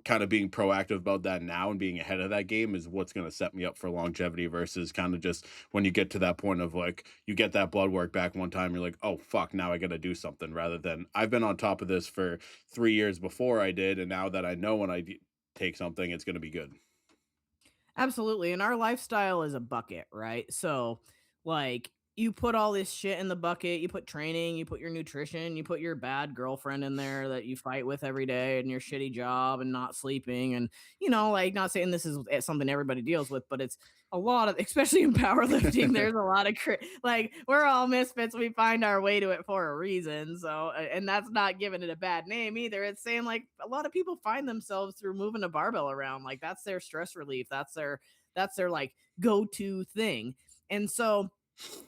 kind of being proactive about that now and being ahead of that game is what's going to set me up for longevity versus kind of just when you get to that point of like you get that blood work back one time you're like oh fuck now I got to do something rather than I've been on top of this for 3 years before I did and now that I know when take something, it's going to be good. Absolutely, and our lifestyle is a bucket, right? So, like, you put all this shit in the bucket, you put training, you put your nutrition, you put your bad girlfriend in there that you fight with every day, and your shitty job and not sleeping, and, like, not saying this is something everybody deals with, but it's a lot of especially in powerlifting, there's a lot of like, we're all misfits, we find our way to it for a reason, so and that's not giving it a bad name either, it's saying, like, a lot of people find themselves through moving a barbell around, like, that's their stress relief, that's their, like, go-to thing, and so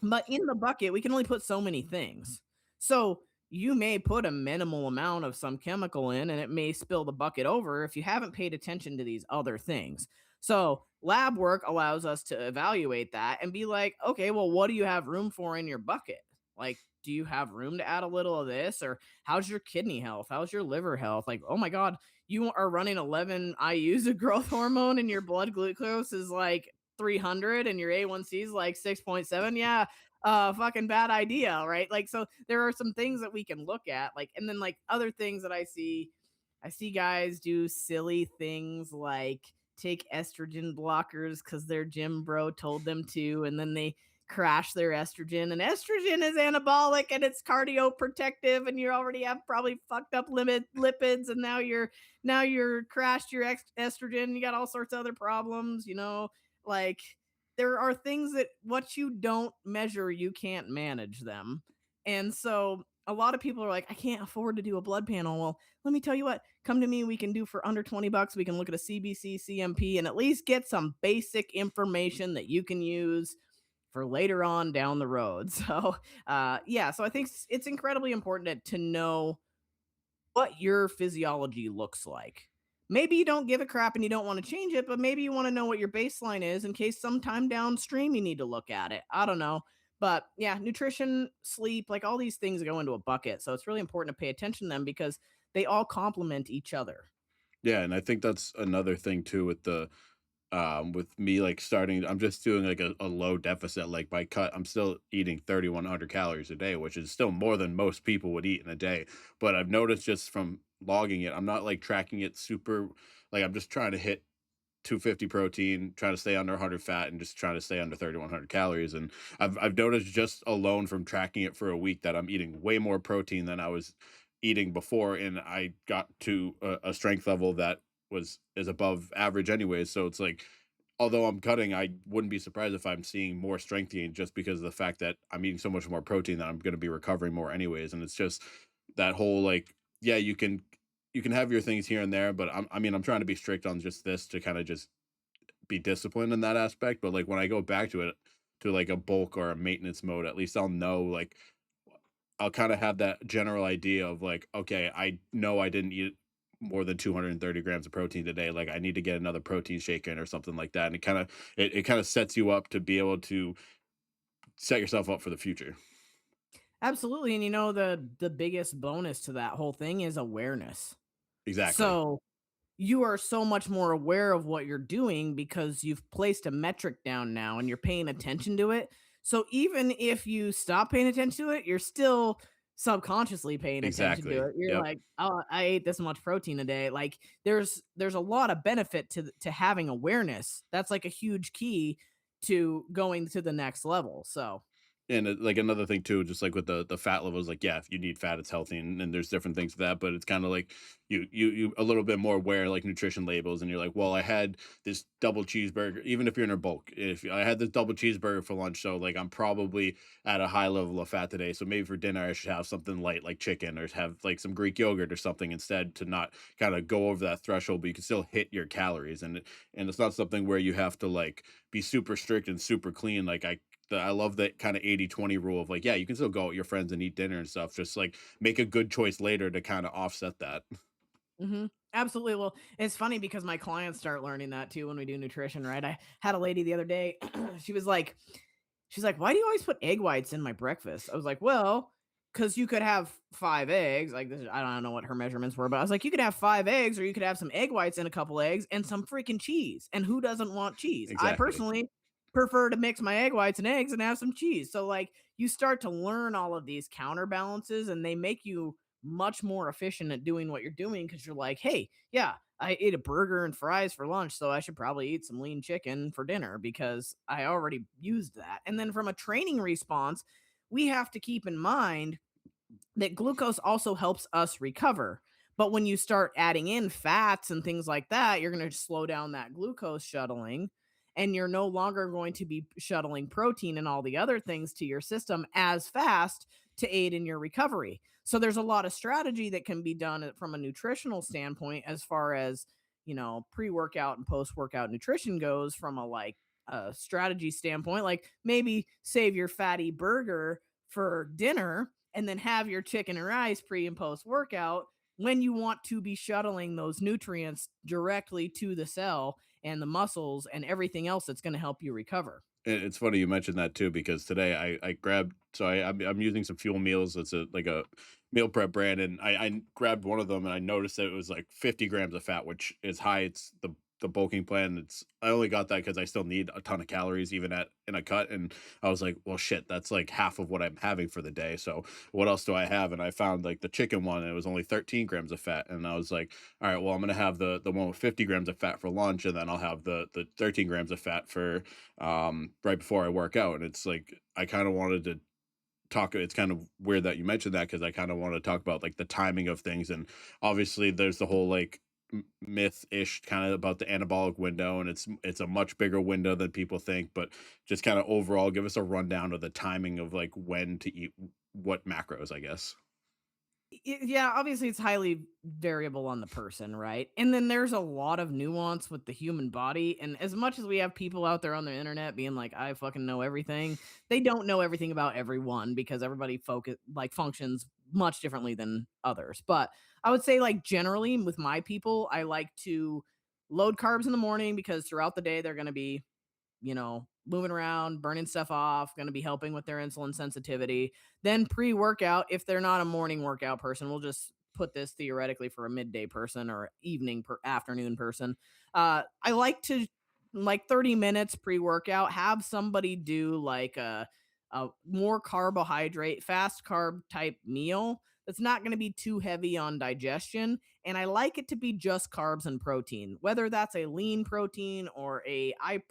but in the bucket, we can only put so many things. So you may put a minimal amount of some chemical in and it may spill the bucket over if you haven't paid attention to these other things. So lab work allows us to evaluate that and be like, okay, well, what do you have room for in your bucket? Like, do you have room to add a little of this? Or how's your kidney health? How's your liver health? Like, oh my God, you are running 11 IUs of growth hormone and your blood glucose is like 300 and your A1C is like 6.7. Yeah, fucking bad idea, right? Like, so there are some things that we can look at, like, and then like other things that I see guys do silly things like take estrogen blockers because their gym bro told them to, and then they crash their estrogen. And estrogen is anabolic and it's cardio protective, and you already have probably fucked up limit lipids, and now you're crashed your estrogen. You got all sorts of other problems, like there are things that what you don't measure, you can't manage them. And so a lot of people are like, I can't afford to do a blood panel. Well, let me tell you what, come to me. We can do for under $20. We can look at a CBC, CMP, and at least get some basic information that you can use for later on down the road. So, yeah, so I think it's incredibly important to know what your physiology looks like. Maybe you don't give a crap and you don't want to change it, but maybe you want to know what your baseline is in case sometime downstream you need to look at it. I don't know. But yeah, nutrition, sleep, like all these things go into a bucket. So it's really important to pay attention to them because they all complement each other. Yeah, and I think that's another thing too with me like starting I'm just doing like a low deficit like by cut I'm still eating 3,100 calories a day, which is still more than most people would eat in a day. But I've noticed just from logging it, I'm not like tracking it super, like I'm just trying to hit 250 protein, trying to stay under 100 fat, and just trying to stay under 3,100 calories. And I've noticed just alone from tracking it for a week that I'm eating way more protein than I was eating before, and I got to a strength level that is above average anyways. So it's like, although I'm cutting, I wouldn't be surprised if I'm seeing more strength gain just because of the fact that I'm eating so much more protein that I'm going to be recovering more anyways. And it's just that whole like, yeah, you can have your things here and there, but I mean, I'm trying to be strict on just this to kind of just be disciplined in that aspect. But like when I go back to it to like a bulk or a maintenance mode, at least I'll know like I'll kind of have that general idea of like, okay, I know I didn't eat more than 230 grams of protein today. Like I need to get another protein shake in or something like that. And it kind of sets you up to be able to set yourself up for the future. Absolutely. And the biggest bonus to that whole thing is awareness. Exactly. So you are so much more aware of what you're doing because you've placed a metric down now and you're paying attention to it. So even if you stop paying attention to it, you're still subconsciously paying attention to Exactly. it. You're Yep. like, "Oh, I ate this much protein a day." Like there's a lot of benefit to having awareness. That's like a huge key to going to the next level. So, And, like, another thing too, just, like, with the fat levels, like, yeah, if you need fat, it's healthy, and there's different things to that, but it's kinda like you a little bit more aware, like, nutrition labels, and you're like, "Well, I had this double cheeseburger," even if you're in a bulk, if I had this double cheeseburger for lunch, so, like, I'm probably at a high level of fat today, so maybe for dinner, I should have something light, like chicken, or have, like, some Greek yogurt or something instead to not kinda go over that threshold, but you can still hit your calories, and it's not something where you have to, like, be super strict and super clean, like, I love that kind of 80-20 rule of like, yeah, you can still go with your friends and eat dinner and stuff. Just like make a good choice later to kind of offset that. absolutely. Well, it's funny because my clients start learning that too when we do nutrition, right? I had a lady the other day. she was like, She's like, "Why do you always put egg whites in my breakfast?" I was like, "Well, because you could have 5 eggs." Like, I don't know what her measurements were, but I was like, "You could have 5 eggs, or you could have some egg whites and a couple eggs and some freaking cheese. And who doesn't want cheese? I Exactly. personally prefer to mix my egg whites and eggs and have some cheese." So, like, you start to learn all of these counterbalances, and they make you much more efficient at doing what you're doing because you're like, hey, yeah, I ate a burger and fries for lunch, so I should probably eat some lean chicken for dinner because I already used that. And then from a training response, we have to keep in mind that glucose also helps us recover. But when you start adding in fats and things like that, you're going to slow down that glucose shuttling, and you're no longer going to be shuttling protein and all the other things to your system as fast to aid in your recovery. So there's a lot of strategy that can be done from a nutritional standpoint as far as, pre-workout and post-workout nutrition goes from a like a strategy standpoint, like maybe save your fatty burger for dinner and then have your chicken and rice pre and post workout when you want to be shuttling those nutrients directly to the cell and the muscles and everything else that's going to help you recover. It's funny you mentioned that too because today I grabbed I'm using some Fuel Meals. It's a like a meal prep brand, and I grabbed one of them and I noticed that it was like 50 grams of fat, which is high. It's the bulking plan. It's I only got that because I still need a ton of calories even at in a cut, and I was like, well, shit, that's like half of what I'm having for the day. So what else do I have? And I found like the chicken one, and it was only 13 grams of fat, and I was like, all right, well, I'm gonna have the one with 50 grams of fat for lunch, and then I'll have the 13 grams of fat for right before I work out. And it's like I kind of wanted to talk. It's kind of weird that you mentioned that because I kind of want to talk about like the timing of things. And obviously, there's the whole like myth ish kind of about the anabolic window, and it's a much bigger window than people think. But just kind of overall, give us a rundown of the timing of like when to eat what macros, I guess. Yeah, obviously it's highly variable on the person, right? And then there's a lot of nuance with the human body. And as much as we have people out there on the internet being like, I fucking know everything, they don't know everything about everyone because everybody functions much differently than others. But I would say, like, generally with my people, I like to load carbs in the morning because throughout the day they're going to be, moving around, burning stuff off, going to be helping with their insulin sensitivity. Then pre workout, if they're not a morning workout person, we'll just put this theoretically for a midday person or afternoon person. I like to, like, 30 minutes pre workout, have somebody do like a more carbohydrate, fast carb type meal that's not going to be too heavy on digestion. And I like it to be just carbs and protein, whether that's a lean protein or I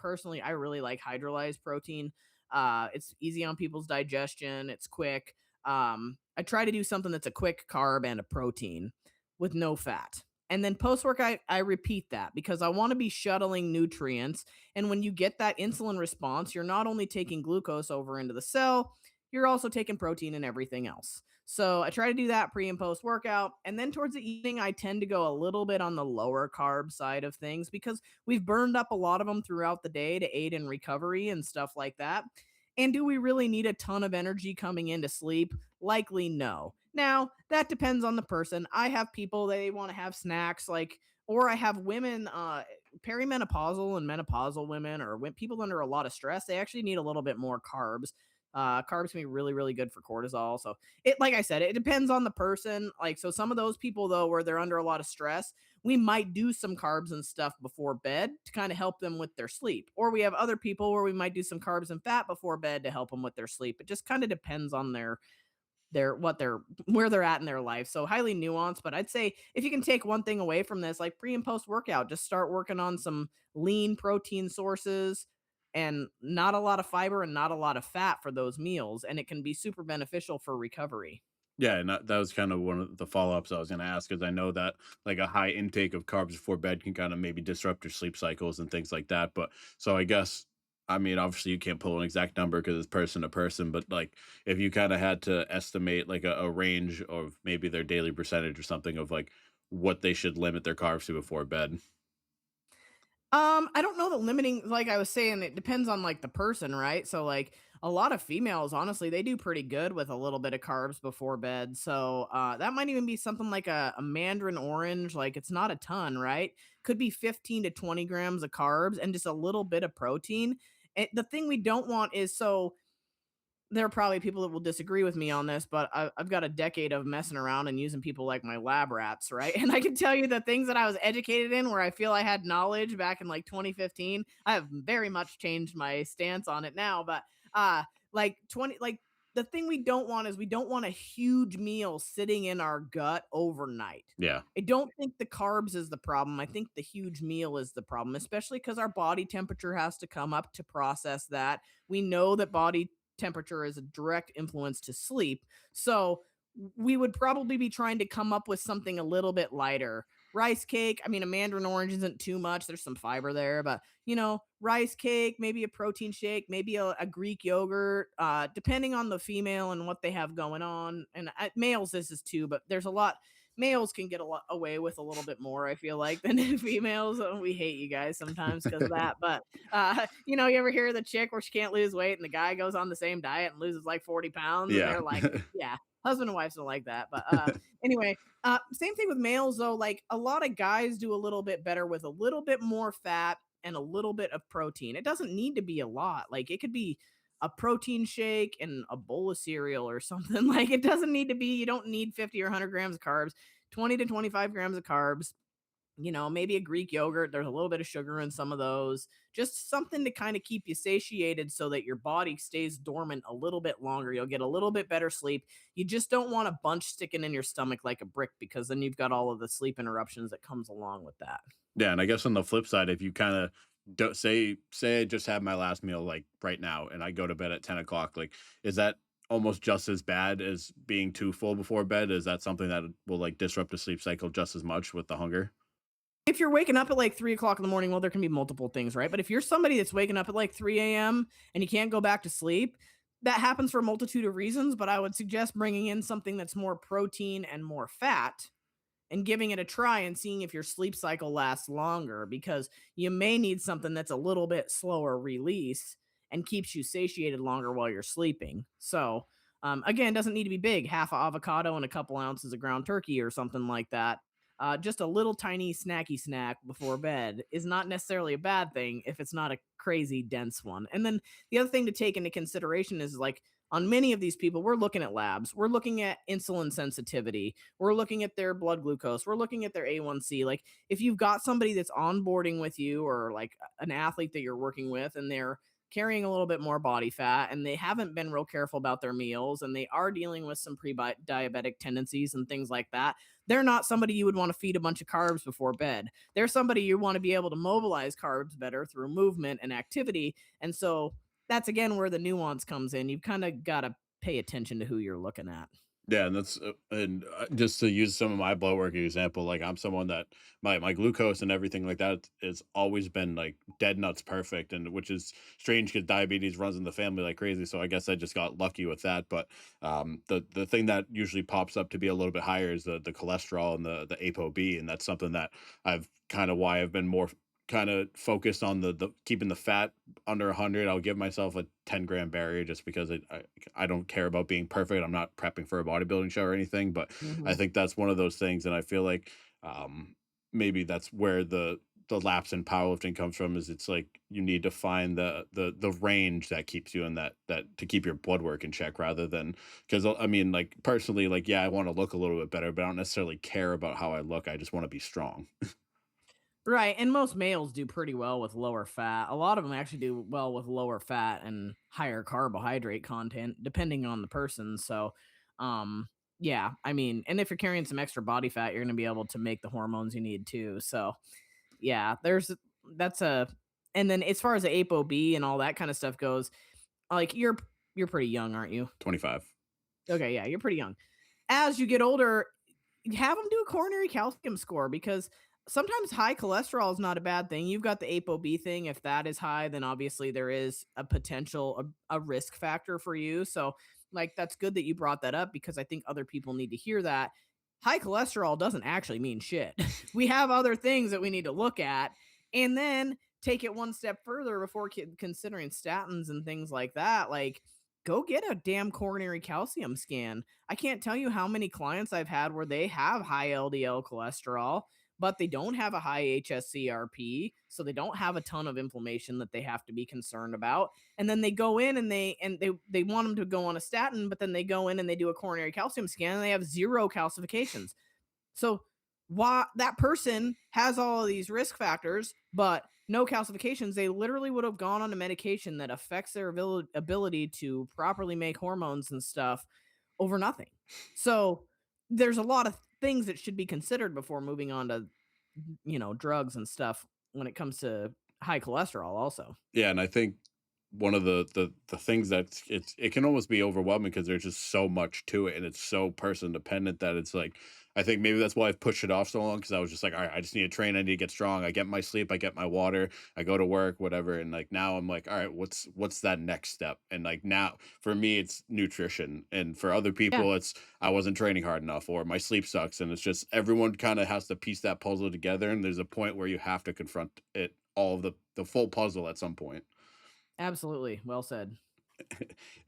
really like hydrolyzed protein. It's easy on people's digestion. It's quick. I try to do something that's a quick carb and a protein with no fat. And then post work, I repeat that because I want to be shuttling nutrients. And when you get that insulin response, you're not only taking glucose over into the cell, you're also taking protein and everything else. So I try to do that pre and post workout. And then towards the evening, I tend to go a little bit on the lower carb side of things because we've burned up a lot of them throughout the day to aid in recovery and stuff like that. And do we really need a ton of energy coming into sleep? Likely no. Now, that depends on the person. I have people they want to have snacks or I have women perimenopausal and menopausal women or when people under a lot of stress, they actually need a little bit more carbs. Carbs can be really, really good for cortisol. So like I said, it depends on the person. Like, so some of those people though, where they're under a lot of stress, we might do some carbs and stuff before bed to kind of help them with their sleep. Or we have other people where we might do some carbs and fat before bed to help them with their sleep. It just kind of depends on their what they're where they're at in their life. So highly nuanced, but I'd say if you can take one thing away from this, like pre and post workout, just start working on some lean protein sources and not a lot of fiber and not a lot of fat for those meals, and it can be super beneficial for recovery. Yeah, and that was kind of one of the follow-ups I was gonna ask, because I know that, like, a high intake of carbs before bed can kinda maybe disrupt your sleep cycles and things like that. But so I guess, I mean, obviously, you can't pull an exact number because it's person to person, but, like, if you kinda had to estimate, like, a range of maybe their daily percentage or something of, like, what they should limit their carbs to before bed. I don't know the limiting, like I was saying, it depends on like the person, right? So like a lot of females, honestly, they do pretty good with a little bit of carbs before bed. So that might even be something like a mandarin orange, like it's not a ton, right? Could be 15 to 20 grams of carbs and just a little bit of protein. The thing we don't want is so there are probably people that will disagree with me on this, but I've got a decade of messing around and using people like my lab rats, right? And I can tell you the things that I was educated in where I feel I had knowledge back in like 2015. I have very much changed my stance on it now, but like the thing we don't want is we don't want a huge meal sitting in our gut overnight. Yeah. I don't think the carbs is the problem. I think the huge meal is the problem, especially because our body temperature has to come up to process that. We know that body temperature is a direct influence to sleep. So we would probably be trying to come up with something a little bit lighter. Rice cake, I mean, a mandarin orange isn't too much. There's some fiber there, but rice cake, maybe a protein shake, maybe a Greek yogurt, depending on the female and what they have going on. And males, this is too, but there's a lot. Males can get a lot away with a little bit more, I feel like, than females. We hate you guys sometimes because of that. But you ever hear the chick where she can't lose weight and the guy goes on the same diet and loses like 40 pounds, and Yeah. they're like, yeah, husband and wives don't like that. But anyway, same thing with males though. Like a lot of guys do a little bit better with a little bit more fat and a little bit of protein. It doesn't need to be a lot. Like it could be a protein shake and a bowl of cereal or something. Like it doesn't need to be, you don't need 50 or 100 grams of carbs, 20 to 25 grams of carbs. Maybe a Greek yogurt. There's a little bit of sugar in some of those. Just something to kind of keep you satiated so that your body stays dormant a little bit longer. You'll get a little bit better sleep. You just don't want a bunch sticking in your stomach like a brick because then you've got all of the sleep interruptions that comes along with that. Yeah, and I guess on the flip side, if you kinda don't say I just had my last meal, like, right now, and I go to bed at 10 o'clock, like, is that almost just as bad as being too full before bed? Is that something that will, like, disrupt the sleep cycle just as much with the hunger? If you're waking up at like 3 o'clock in the morning, well, there can be multiple things, right? But if you're somebody that's waking up at like 3 a.m. and you can't go back to sleep, that happens for a multitude of reasons. But I would suggest bringing in something that's more protein and more fat and giving it a try and seeing if your sleep cycle lasts longer because you may need something that's a little bit slower release and keeps you satiated longer while you're sleeping. So, again, doesn't need to be big, half a avocado and a couple ounces of ground turkey or something like that. Just a little tiny snacky snack before bed is not necessarily a bad thing if it's not a crazy dense one. And then the other thing to take into consideration is like on many of these people, we're looking at labs, we're looking at insulin sensitivity, we're looking at their blood glucose, we're looking at their A1C. Like if you've got somebody that's onboarding with you or like an athlete that you're working with and they're carrying a little bit more body fat and they haven't been real careful about their meals and they are dealing with some pre-diabetic tendencies and things like that, they're not somebody you would want to feed a bunch of carbs before bed. They're somebody you want to be able to mobilize carbs better through movement and activity. And so that's again where the nuance comes in. You've kind of got to pay attention to who you're looking at. Yeah, and just to use some of my blood work example, like I'm someone that my glucose and everything like that has always been like dead nuts perfect, and which is strange because diabetes runs in the family like crazy. So I guess I just got lucky with that. But the thing that usually pops up to be a little bit higher is the cholesterol and the ApoB, and that's something that I've kind of why I've been more kind of focused on the keeping the fat under 100. I'll give myself a 10-gram barrier just because I don't care about being perfect. I'm not prepping for a bodybuilding show or anything, but I Mhm. think that's one of those things, and I feel like maybe that's where the lapse in powerlifting comes from. Is it's like you need to find the range that keeps you in that to keep your blood work in check rather than because I mean like personally like yeah I want to look a little bit better, but I don't necessarily care about how I look. I just want to be strong. Right, and most males do pretty well with lower fat. A lot of them actually do well with lower fat and higher carbohydrate content, depending on the person. So, um, yeah, I mean, and if you're carrying some extra body fat, you're going to be able to make the hormones you need too. So, yeah, that's a, and then as far as the ApoB and all that kind of stuff goes, like you're pretty young, aren't you? 25. Okay, yeah, you're pretty young. As you get older, have them do a coronary calcium score because sometimes high cholesterol is not a bad thing. You've got the ApoB thing. If that is high, then obviously there is a potential a risk factor for you. So, like that's good that you brought that up because I think other people need to hear that. High cholesterol doesn't actually mean shit. We have other things that we need to look at and then take it one step further before considering statins and things like that. Like go get a damn coronary calcium scan. I can't tell you how many clients I've had where they have high LDL cholesterol, but they don't have a high HSCRP, so they don't have a ton of inflammation that they have to be concerned about. And then they go in and they want them to go on a statin, but then they go in and they do a coronary calcium scan and they have zero calcifications. So why that person has all of these risk factors, but no calcifications, they literally would have gone on a medication that affects their ability to properly make hormones and stuff over nothing. So there's a lot of things that should be considered before moving on to, drugs and stuff when it comes to high cholesterol also. Yeah, and I think one of the things that's it can almost be overwhelming because there's just so much to it and it's so person dependent that it's like I think maybe that's why I've pushed it off so long because I was just like, all right, I just need to train, I need to get strong, I get my sleep, I get my water, I go to work, whatever. And like now I'm like, all right, what's that next step? And like now for me it's nutrition. And for other Yeah, people it's I wasn't training hard enough or my sleep sucks. And it's just everyone kind of has to piece that puzzle together. And there's a point where you have to confront it all of the full puzzle at some point. absolutely. Well said.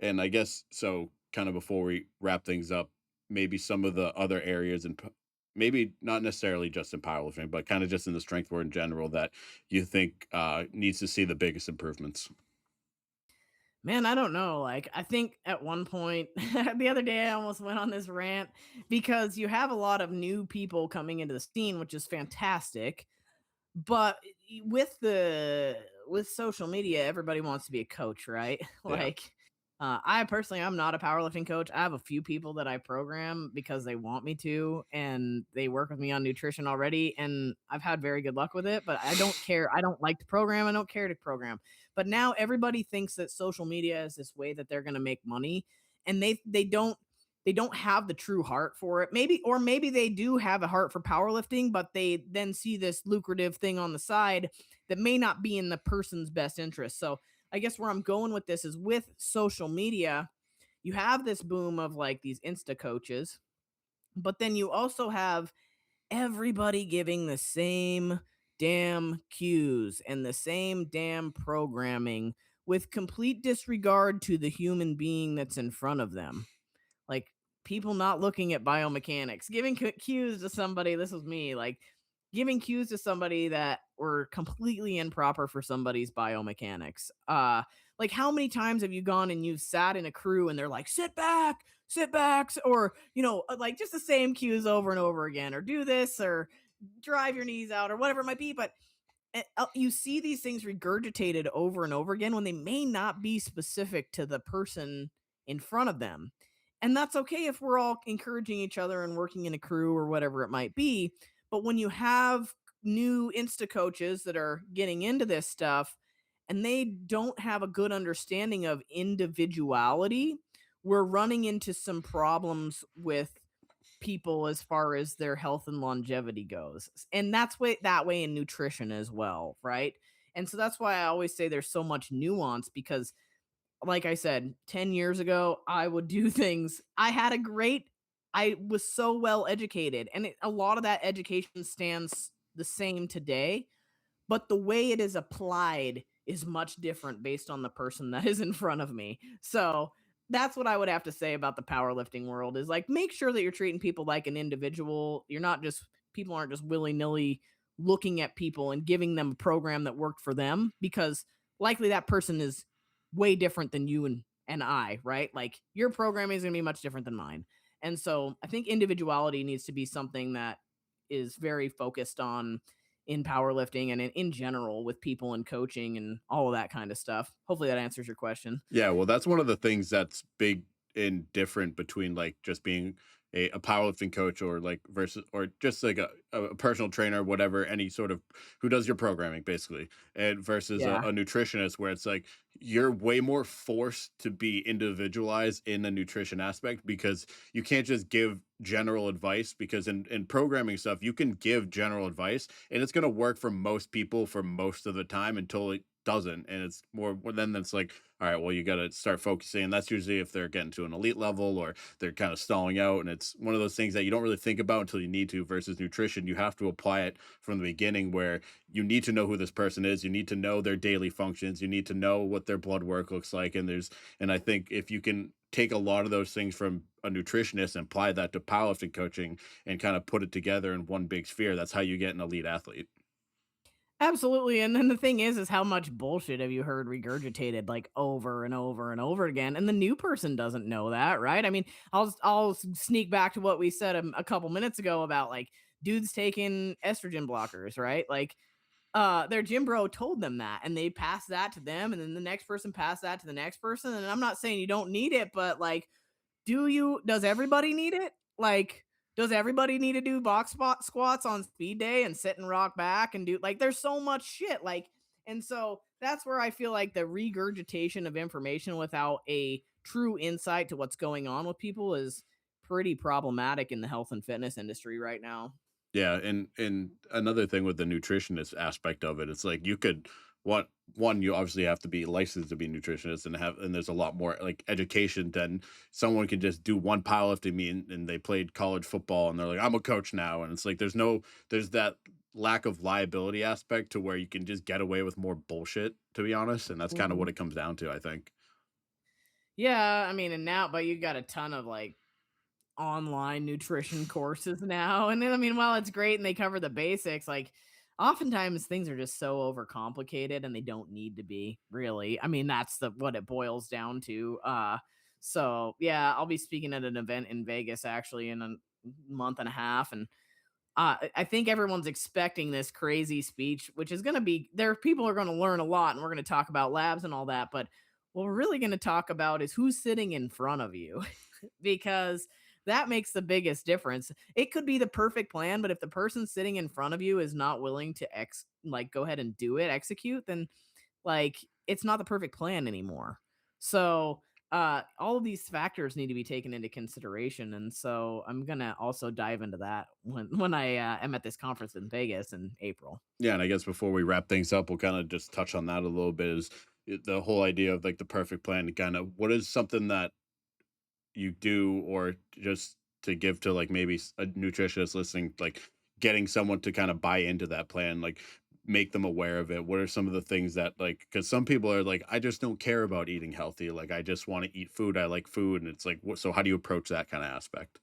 And I guess so kind of before we wrap things up, maybe some of the other areas and maybe not necessarily just in powerlifting, but kind of just in the strength world in general that you think needs to see the biggest improvements. Man, I don't know. Like, I think at one point the other day, I almost went on this rant because you have a lot of new people coming into the scene, which is fantastic. But with social media, everybody wants to be a coach, right? Yeah. Like, I personally, I'm not a powerlifting coach. I have a few people that I program because they want me to, and they work with me on nutrition already, and I've had very good luck with it. But I don't care. I don't like to program. I don't care to program. But now everybody thinks that social media is this way that they're going to make money, and they don't have the true heart for it. Maybe, or maybe they do have a heart for powerlifting, but they then see this lucrative thing on the side that may not be in the person's best interest. So I guess where I'm going with this is with social media, you have this boom of like these Insta coaches, but then you also have everybody giving the same damn cues and the same damn programming with complete disregard to the human being that's in front of them. Like, people not looking at biomechanics, giving cues to somebody, this was me, like, giving cues to somebody that were completely improper for somebody's biomechanics. Like, how many times have you gone and you've sat in a crew and they're like, sit back, or, like, just the same cues over and over again, or do this, or drive your knees out, or whatever it might be, but you see these things regurgitated over and over again when they may not be specific to the person in front of them. And that's okay if we're all encouraging each other and working in a crew or whatever it might be. But when you have new Insta coaches that are getting into this stuff and they don't have a good understanding of individuality, we're running into some problems with people as far as their health and longevity goes. And that's way that way in nutrition as well, right? And so that's why I always say there's so much nuance because like I said, 10 years ago, I would do things. I was so well educated and a lot of that education stands the same today, but the way it is applied is much different based on the person that is in front of me. So that's what I would have to say about the powerlifting world is like make sure that you're treating people like an individual. You're not just people aren't just willy-nilly looking at people and giving them a program that worked for them because likely that person is way different than you and I, right? Like your programming is going to be much different than mine. And so I think individuality needs to be something that is very focused on in powerlifting and in general with people and coaching and all of that kind of stuff. Hopefully that answers your question. Yeah, well, that's one of the things that's big and different between like just being a powerlifting coach or like versus or just like a personal trainer, whatever, any sort of who does your programming basically, and versus Yeah. a nutritionist where it's like you're way more forced to be individualized in the nutrition aspect because you can't just give general advice because in programming stuff you can give general advice and it's going to work for most people for most of the time until it doesn't and it's more then that's like all right, well, you got to start focusing. And that's usually if they're getting to an elite level or they're kind of stalling out. And it's one of those things that you don't really think about until you need to versus nutrition. You have to apply it from the beginning where you need to know who this person is. You need to know their daily functions. You need to know what their blood work looks like. And I think if you can take a lot of those things from a nutritionist and apply that to powerlifting coaching and kind of put it together in one big sphere, that's how you get an elite athlete. Absolutely. And then the thing is how much bullshit have you heard regurgitated like over and over and over again? And the new person doesn't know that, right? I mean, I'll sneak back to what we said a couple minutes ago about like dudes taking estrogen blockers, right? Like their gym bro told them that, and they passed that to them, and then the next person passed that to the next person. And I'm not saying you don't need it, but like, does everybody need it? Like, does everybody need to do box spot squats on speed day and sit and rock back and do like there's so much shit like, and so that's where I feel like the regurgitation of information without a true insight to what's going on with people is pretty problematic in the health and fitness industry right now. Yeah, and another thing with the nutritionist aspect of it, it's like you could one, you obviously have to be licensed to be a nutritionist and have and there's a lot more like education than someone can just do one powerlifting meet and they played college football and they're like, I'm a coach now. And it's like there's that lack of liability aspect to where you can just get away with more bullshit, to be honest. And that's kind of what Mhm. it comes down to, I think. Yeah, I mean, and now, but you got a ton of like online nutrition courses now. And then, I mean, while it's great and they cover the basics, like oftentimes things are just so overcomplicated and they don't need to be really. I mean, that's the what it boils down to. So yeah, I'll be speaking at an event in Vegas actually in a month and a half, and I think everyone's expecting this crazy speech, which is going to be there. People are going to learn a lot, and we're going to talk about labs and all that. But what we're really going to talk about is who's sitting in front of you, because that makes the biggest difference. It could be the perfect plan, but if the person sitting in front of you is not willing to like go ahead and do it, execute, then like it's not the perfect plan anymore. So all of these factors need to be taken into consideration, and so I'm gonna also dive into that when I am at this conference in Vegas in April. Yeah, and I guess before we wrap things up, we'll kind of just touch on that a little bit is the whole idea of like the perfect plan to kind of what is something that you do or just to give to like maybe a nutritionist listening, like getting someone to kind of buy into that plan, like make them aware of it. What are some of the things that like because some people are like, I just don't care about eating healthy. Like I just want to eat food. I like food. And it's like, so how do you approach that kind of aspect?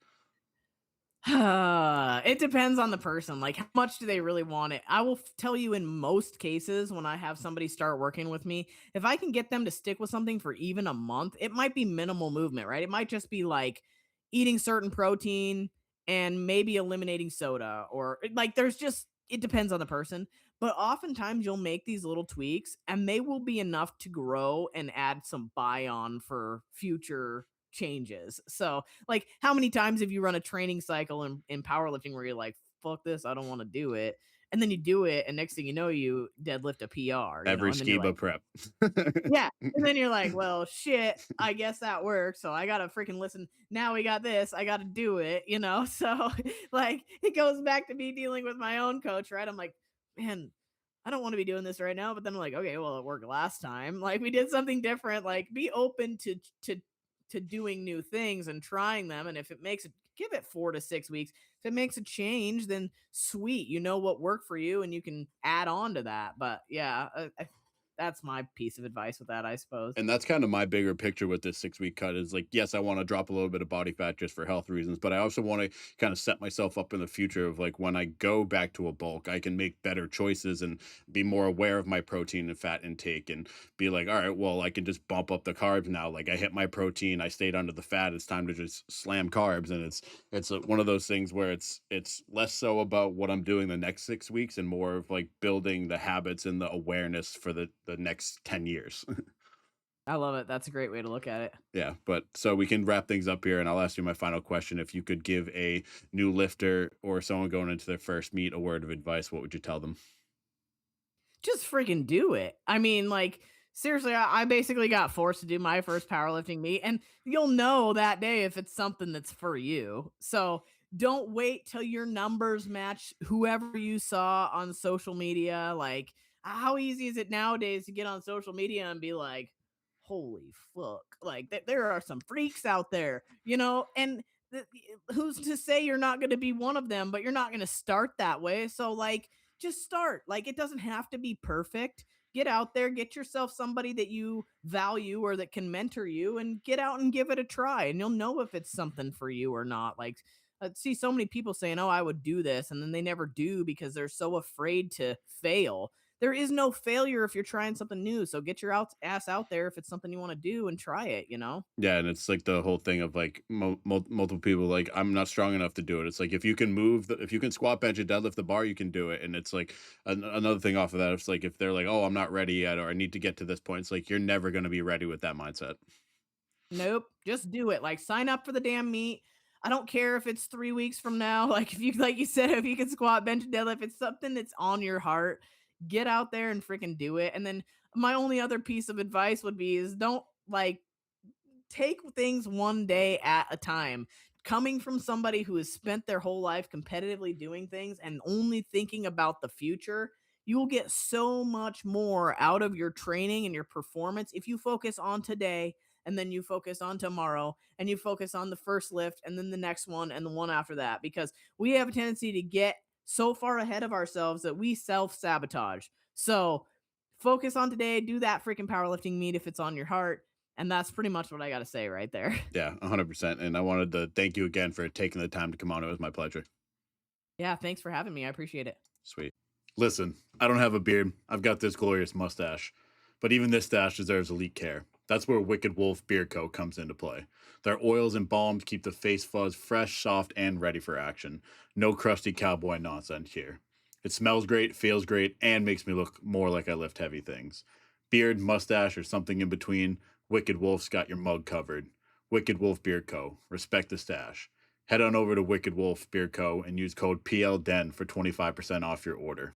It depends on the person. Like, how much do they really want it? I will tell you in most cases, when I have somebody start working with me, if I can get them to stick with something for even a month, it might be minimal movement, right? It might just be like eating certain protein and maybe eliminating soda, or like there's just, it depends on the person. But oftentimes you'll make these little tweaks and they will be enough to grow and add some buy on for future changes. So, like, how many times have you run a training cycle in powerlifting where you're like, fuck this, I don't want to do it. And then you do it, and next thing you know, you deadlift a PR, Every and then you're skiba like, prep. yeah. And then you're like, well, shit, I guess that worked. So I gotta freaking listen. Now we got this. I gotta do it. So like it goes back to me dealing with my own coach, right? I'm like, man, I don't want to be doing this right now. But then I'm like, okay, well, it worked last time. Like we did something different. Like be open to doing new things and trying them. And if it makes it give it 4 to 6 weeks. If it makes a change, then sweet. You know what worked for you and you can add on to that. But yeah, that's my piece of advice with that, I suppose. And that's kind of my bigger picture with this 6-week cut is like, yes, I want to drop a little bit of body fat just for health reasons, but I also want to kind of set myself up in the future of like when I go back to a bulk, I can make better choices and be more aware of my protein and fat intake and be like, all right, well, I can just bump up the carbs now. Like I hit my protein, I stayed under the fat. It's time to just slam carbs. And it's one of those things where it's less so about what I'm doing the next 6 weeks and more of like building the habits and the awareness for the next 10 years. I love it. That's a great way to look at it. Yeah, but so we can wrap things up here, and I'll ask you my final question. If you could give a new lifter or someone going into their first meet a word of advice, what would you tell them? Just freaking do it. I mean, like, seriously, I basically got forced to do my first powerlifting meet, and you'll know that day if it's something that's for you. So don't wait till your numbers match whoever you saw on social media. Like, how easy is it nowadays to get on social media and be like, holy fuck, like, there are some freaks out there, and th- who's to say you're not going to be one of them, but you're not going to start that way. So, like, just start. Like it doesn't have to be perfect. Get out there, get yourself somebody that you value or that can mentor you and get out and give it a try and you'll know if it's something for you or not. Like I see so many people saying, "Oh, I would do this," and then they never do because they're so afraid to fail there is no failure if you're trying something new. So get your ass out there if it's something you want to do and try it, you know? Yeah, and it's like the whole thing of like multiple people like I'm not strong enough to do it. It's like if you can if you can squat, bench, and deadlift the bar, you can do it. And it's like another thing off of that. It's like if they're like, oh, I'm not ready yet, or I need to get to this point. It's like you're never going to be ready with that mindset. Nope, just do it. Like, sign up for the damn meet. I don't care if it's 3 weeks from now. Like, if you like you said, if you can squat, bench, and deadlift, it's something that's on your heart, get out there and freaking do it. And then my only other piece of advice would be is don't, like, take things one day at a time. Coming from somebody who has spent their whole life competitively doing things and only thinking about the future, you will get so much more out of your training and your performance if you focus on today and then you focus on tomorrow and you focus on the first lift and then the next one and the one after that, because we have a tendency to get so far ahead of ourselves that we self sabotage. So focus on today, do that freaking powerlifting meet if it's on your heart, and that's pretty much what I gotta say right there. Yeah, 100%. And I wanted to thank you again for taking the time to come on. It was my pleasure. Yeah, thanks for having me. I appreciate it. Sweet. Listen, I don't have a beard. I've got this glorious mustache. But even this stash deserves elite care. That's where Wicked Wolf Beard Co. comes into play. Their oils and balms keep the face fuzz fresh, soft, and ready for action. No crusty cowboy nonsense here. It smells great, feels great, and makes me look more like I lift heavy things. Beard, mustache, or something in between, Wicked Wolf's got your mug covered. Wicked Wolf Beard Co. Respect the stash. Head on over to Wicked Wolf Beard Co. and use code PLDEN for 25% off your order.